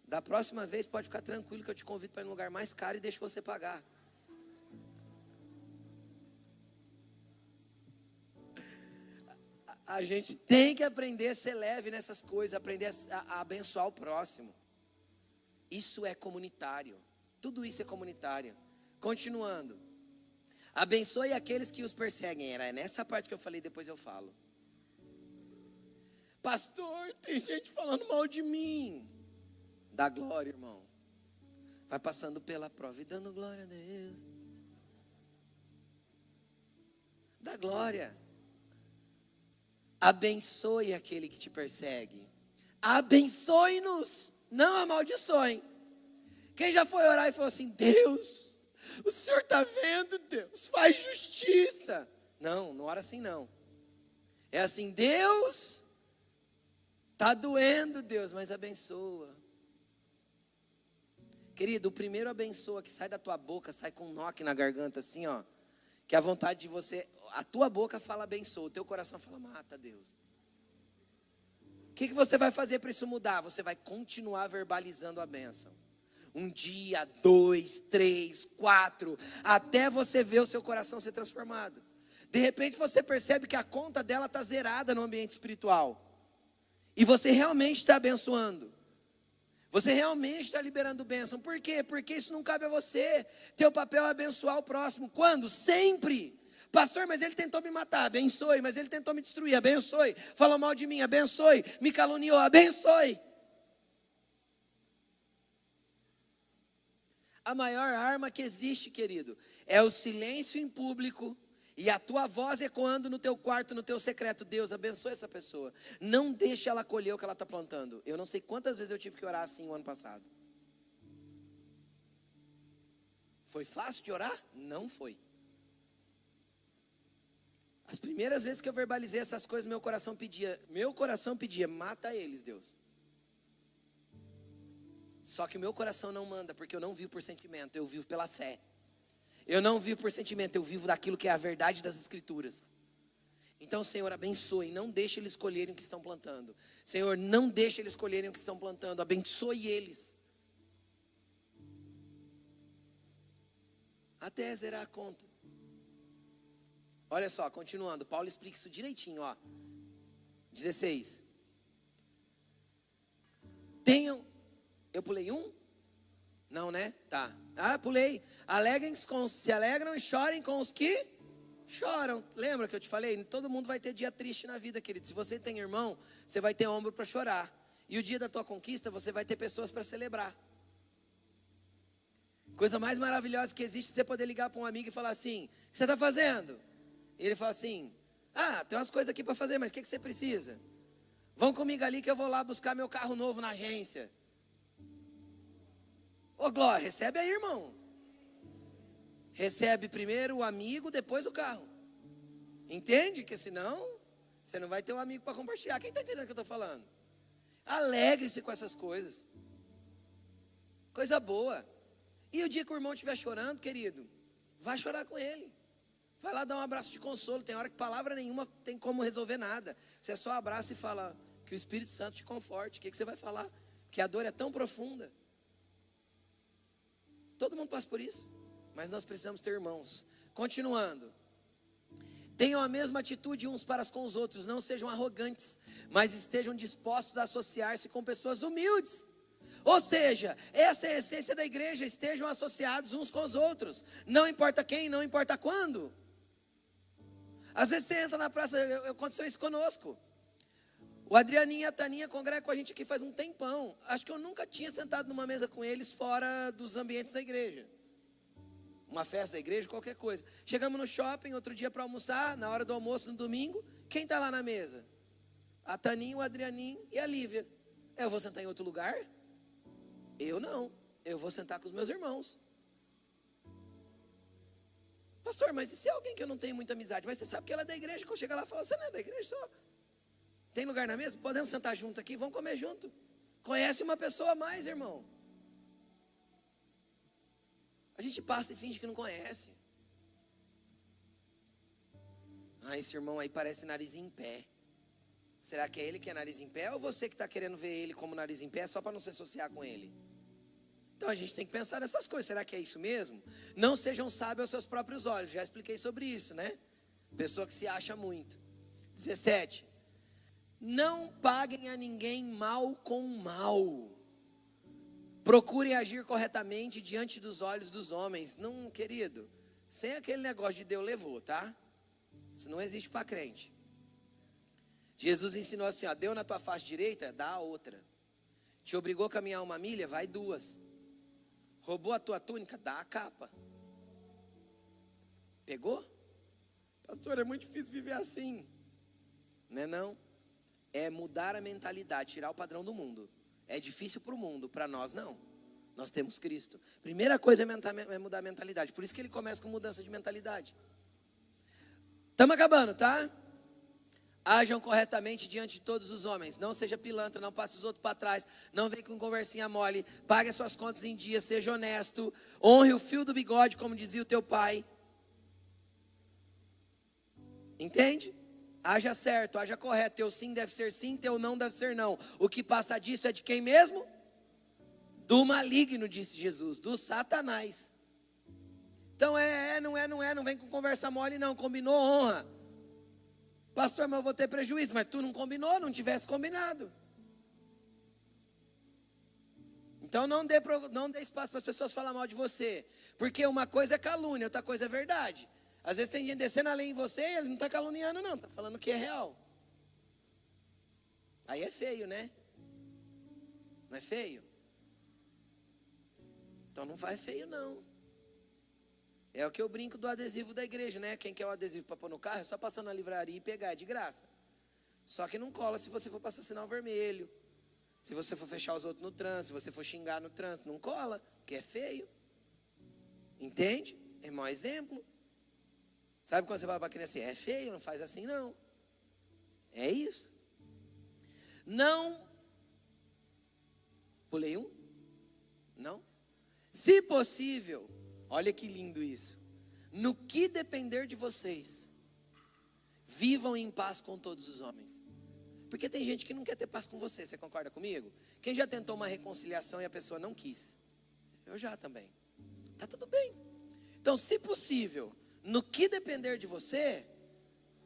Da próxima vez pode ficar tranquilo que eu te convido para ir num lugar mais caro e deixo você pagar. A gente tem que aprender a ser leve nessas coisas, aprender a abençoar o próximo. Isso é comunitário. Tudo isso é comunitário. Continuando. Abençoe aqueles que os perseguem. Era nessa parte que eu falei, depois eu falo. Pastor, tem gente falando mal de mim. Dá glória, irmão. Vai passando pela prova e dando glória a Deus. Dá glória. Abençoe aquele que te persegue. Abençoe-nos, não amaldiçoe. Quem já foi orar e falou assim, Deus, o Senhor está vendo, Deus, faz justiça. Não ora assim não. É assim, Deus, está doendo, Deus, mas abençoa. Querido, o primeiro abençoa que sai da tua boca, sai com um nó aqui na garganta assim, ó. Que a vontade de você, a tua boca fala abençoa, o teu coração fala mata, Deus. O que você vai fazer para isso mudar? Você vai continuar verbalizando a bênção. 1 dia, 2, 3, 4, até você ver o seu coração ser transformado. De repente você percebe que a conta dela está zerada no ambiente espiritual. E você realmente está abençoando. Você realmente está liberando bênção. Por quê? Porque isso não cabe a você. Teu papel é abençoar o próximo. Quando? Sempre. Pastor, mas ele tentou me matar. Abençoe. Mas ele tentou me destruir. Abençoe. Falou mal de mim. Abençoe. Me caluniou. Abençoe. A maior arma que existe, querido, é o silêncio em público e a tua voz ecoando no teu quarto, no teu secreto. Deus, abençoe essa pessoa. Não deixe ela colher o que ela está plantando. Eu não sei quantas vezes eu tive que orar assim o ano passado. Foi fácil de orar? Não foi. As primeiras vezes que eu verbalizei essas coisas, meu coração pedia, mata eles, Deus. Só que o meu coração não manda, porque eu não vivo por sentimento, eu vivo pela fé. Eu não vivo por sentimento, eu vivo daquilo que é a verdade das Escrituras. Então, Senhor, abençoe, não deixe eles colherem o que estão plantando. Senhor, não deixe eles colherem o que estão plantando, abençoe eles. Até zerar a conta. Olha só, continuando, Paulo explica isso direitinho, ó. 16. Eu pulei um? Não, né? Tá. Pulei. Se alegram e chorem com os que choram. Lembra que eu te falei? Todo mundo vai ter dia triste na vida, querido. Se você tem irmão, você vai ter ombro para chorar. E o dia da tua conquista, você vai ter pessoas para celebrar. Coisa mais maravilhosa que existe é você poder ligar para um amigo e falar assim, o que você está fazendo? E ele fala assim, tem umas coisas aqui para fazer, mas o que você precisa? Vão comigo ali que eu vou lá buscar meu carro novo na agência. Ô Glória, recebe aí, irmão. Recebe primeiro o amigo, depois o carro. Entende? Que senão, você não vai ter um amigo para compartilhar. Quem está entendendo o que eu estou falando? Alegre-se com essas coisas. Coisa boa. E o dia que o irmão estiver chorando, querido, vai chorar com ele. Vai lá dar um abraço de consolo. Tem hora que palavra nenhuma tem como resolver nada. Você só abraça e fala que o Espírito Santo te conforte. O que você vai falar? Porque a dor é tão profunda. Todo mundo passa por isso, mas nós precisamos ter irmãos. Continuando. Tenham a mesma atitude uns para com os outros, não sejam arrogantes, mas estejam dispostos a associar-se com pessoas humildes. Ou seja, essa é a essência da igreja, estejam associados uns com os outros. Não importa quem, não importa quando. Às vezes você entra na praça, aconteceu isso conosco. O Adrianinho e a Taninha congregam com a gente aqui faz um tempão. Acho que eu nunca tinha sentado numa mesa com eles fora dos ambientes da igreja. Uma festa da igreja, qualquer coisa. Chegamos no shopping, outro dia para almoçar, na hora do almoço, no domingo. Quem está lá na mesa? A Taninha, o Adrianinho e a Lívia. Eu vou sentar em outro lugar? Eu não. Eu vou sentar com os meus irmãos. Pastor, mas e se é alguém que eu não tenho muita amizade? Mas você sabe que ela é da igreja. Quando eu chegar lá, fala, você não é da igreja só? Tem lugar na mesa? Podemos sentar junto aqui? Vamos comer junto. Conhece uma pessoa a mais, irmão. A gente passa e finge que não conhece. Ah, esse irmão aí parece nariz em pé. Será que é ele que é nariz em pé? Ou você que está querendo ver ele como nariz em pé só para não se associar com ele? Então a gente tem que pensar nessas coisas. Será que é isso mesmo? Não sejam sábios aos seus próprios olhos. Já expliquei sobre isso, né? Pessoa que se acha muito. 17. Não paguem a ninguém mal com mal. Procurem agir corretamente diante dos olhos dos homens. Não, querido, sem aquele negócio de Deus levou, tá? Isso não existe para crente. Jesus ensinou assim, ó, deu na tua face direita, dá a outra. Te obrigou a caminhar 1 milha, vai 2. Roubou a tua túnica, dá a capa. Pegou? Pastor, é muito difícil viver assim. Não é não? É mudar a mentalidade, tirar o padrão do mundo. É difícil para o mundo, para nós não. Nós temos Cristo. Primeira coisa é mudar a mentalidade. Por isso que ele começa com mudança de mentalidade. Estamos acabando, tá? Ajam corretamente diante de todos os homens. Não seja pilantra, não passe os outros para trás. Não venha com conversinha mole. Pague as suas contas em dia, seja honesto. Honre o fio do bigode, como dizia o teu pai. Entende? Haja certo, haja correto. Teu sim deve ser sim, teu não deve ser não. O que passa disso é de quem mesmo? Do maligno, disse Jesus, do Satanás. Então não vem com conversa mole não, combinou, honra. Pastor, mas eu vou ter prejuízo, mas tu não combinou, não tivesse combinado. Então não dê espaço para as pessoas falar mal de você, porque uma coisa é calúnia, outra coisa é verdade. Às vezes tem gente descendo a lei em você e ele não está caluniando não, está falando que é real. Aí é feio, né? Não é feio? Então não faz feio não. É o que eu brinco do adesivo da igreja, né? Quem quer o adesivo para pôr no carro é só passar na livraria e pegar, é de graça. Só que não cola se você for passar sinal vermelho, se você for fechar os outros no trânsito, se você for xingar no trânsito, não cola, porque é feio. Entende? É mau exemplo. Sabe quando você fala para a criança assim, é feio, não faz assim não. É isso. Não. Pulei um? Não? Se possível, olha que lindo isso. No que depender de vocês, vivam em paz com todos os homens. Porque tem gente que não quer ter paz com você, você concorda comigo? Quem já tentou uma reconciliação e a pessoa não quis? Eu já também. Tá tudo bem. Então, se possível, no que depender de você,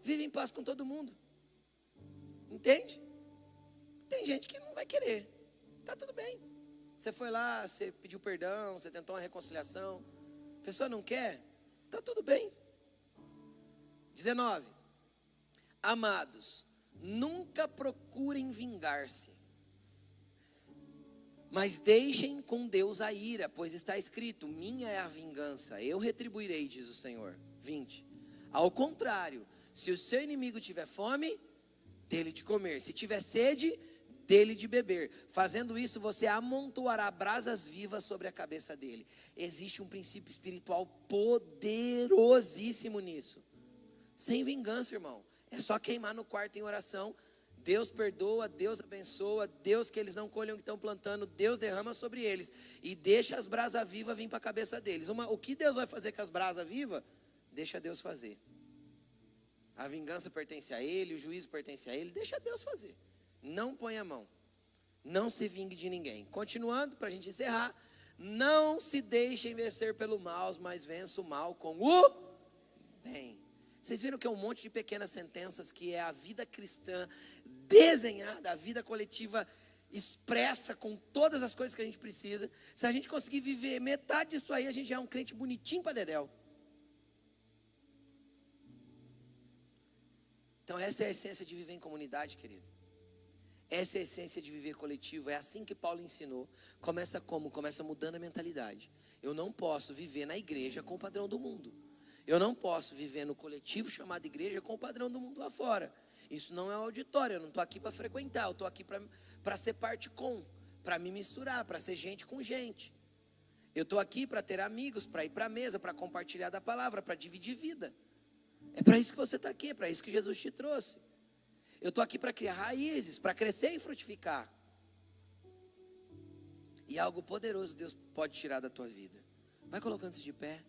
vive em paz com todo mundo. Entende? Tem gente que não vai querer. Tá tudo bem. Você foi lá, você pediu perdão, você tentou uma reconciliação. A pessoa não quer, tá tudo bem. 19. Amados, nunca procurem vingar-se, mas deixem com Deus a ira, pois está escrito, minha é a vingança, eu retribuirei, diz o Senhor. 20. Ao contrário, se o seu inimigo tiver fome, dele de comer, se tiver sede, dele de beber. Fazendo isso, você amontoará brasas vivas sobre a cabeça dele. Existe um princípio espiritual poderosíssimo nisso. Sem vingança, irmão. É só queimar no quarto em oração. Deus perdoa, Deus abençoa, Deus que eles não colhem o que estão plantando, Deus derrama sobre eles. E deixa as brasas vivas vir para a cabeça deles. O que Deus vai fazer com as brasas vivas? Deixa Deus fazer. A vingança pertence a Ele, o juízo pertence a Ele, deixa Deus fazer. Não põe a mão, não se vingue de ninguém. Continuando, para a gente encerrar, não se deixem vencer pelo mal, mas vença o mal com o bem. Vocês viram que é um monte de pequenas sentenças que é a vida cristã desenhada, a vida coletiva expressa com todas as coisas que a gente precisa. Se a gente conseguir viver metade disso aí, a gente já é um crente bonitinho para dedéu. Então essa é a essência de viver em comunidade, querido. Essa é a essência de viver coletivo. É assim que Paulo ensinou. Começa como? Começa mudando a mentalidade. Eu não posso viver na igreja com o padrão do mundo. Eu não posso viver no coletivo chamado igreja com o padrão do mundo lá fora. Isso não é um auditório. Eu não estou aqui para frequentar. Eu estou aqui para ser parte com. Para me misturar, para ser gente com gente. Eu estou aqui para ter amigos, para ir para a mesa, para compartilhar da palavra, para dividir vida. É para isso que você está aqui, é para isso que Jesus te trouxe. Eu estou aqui para criar raízes, para crescer e frutificar. E algo poderoso Deus pode tirar da tua vida. Vai colocando-se de pé.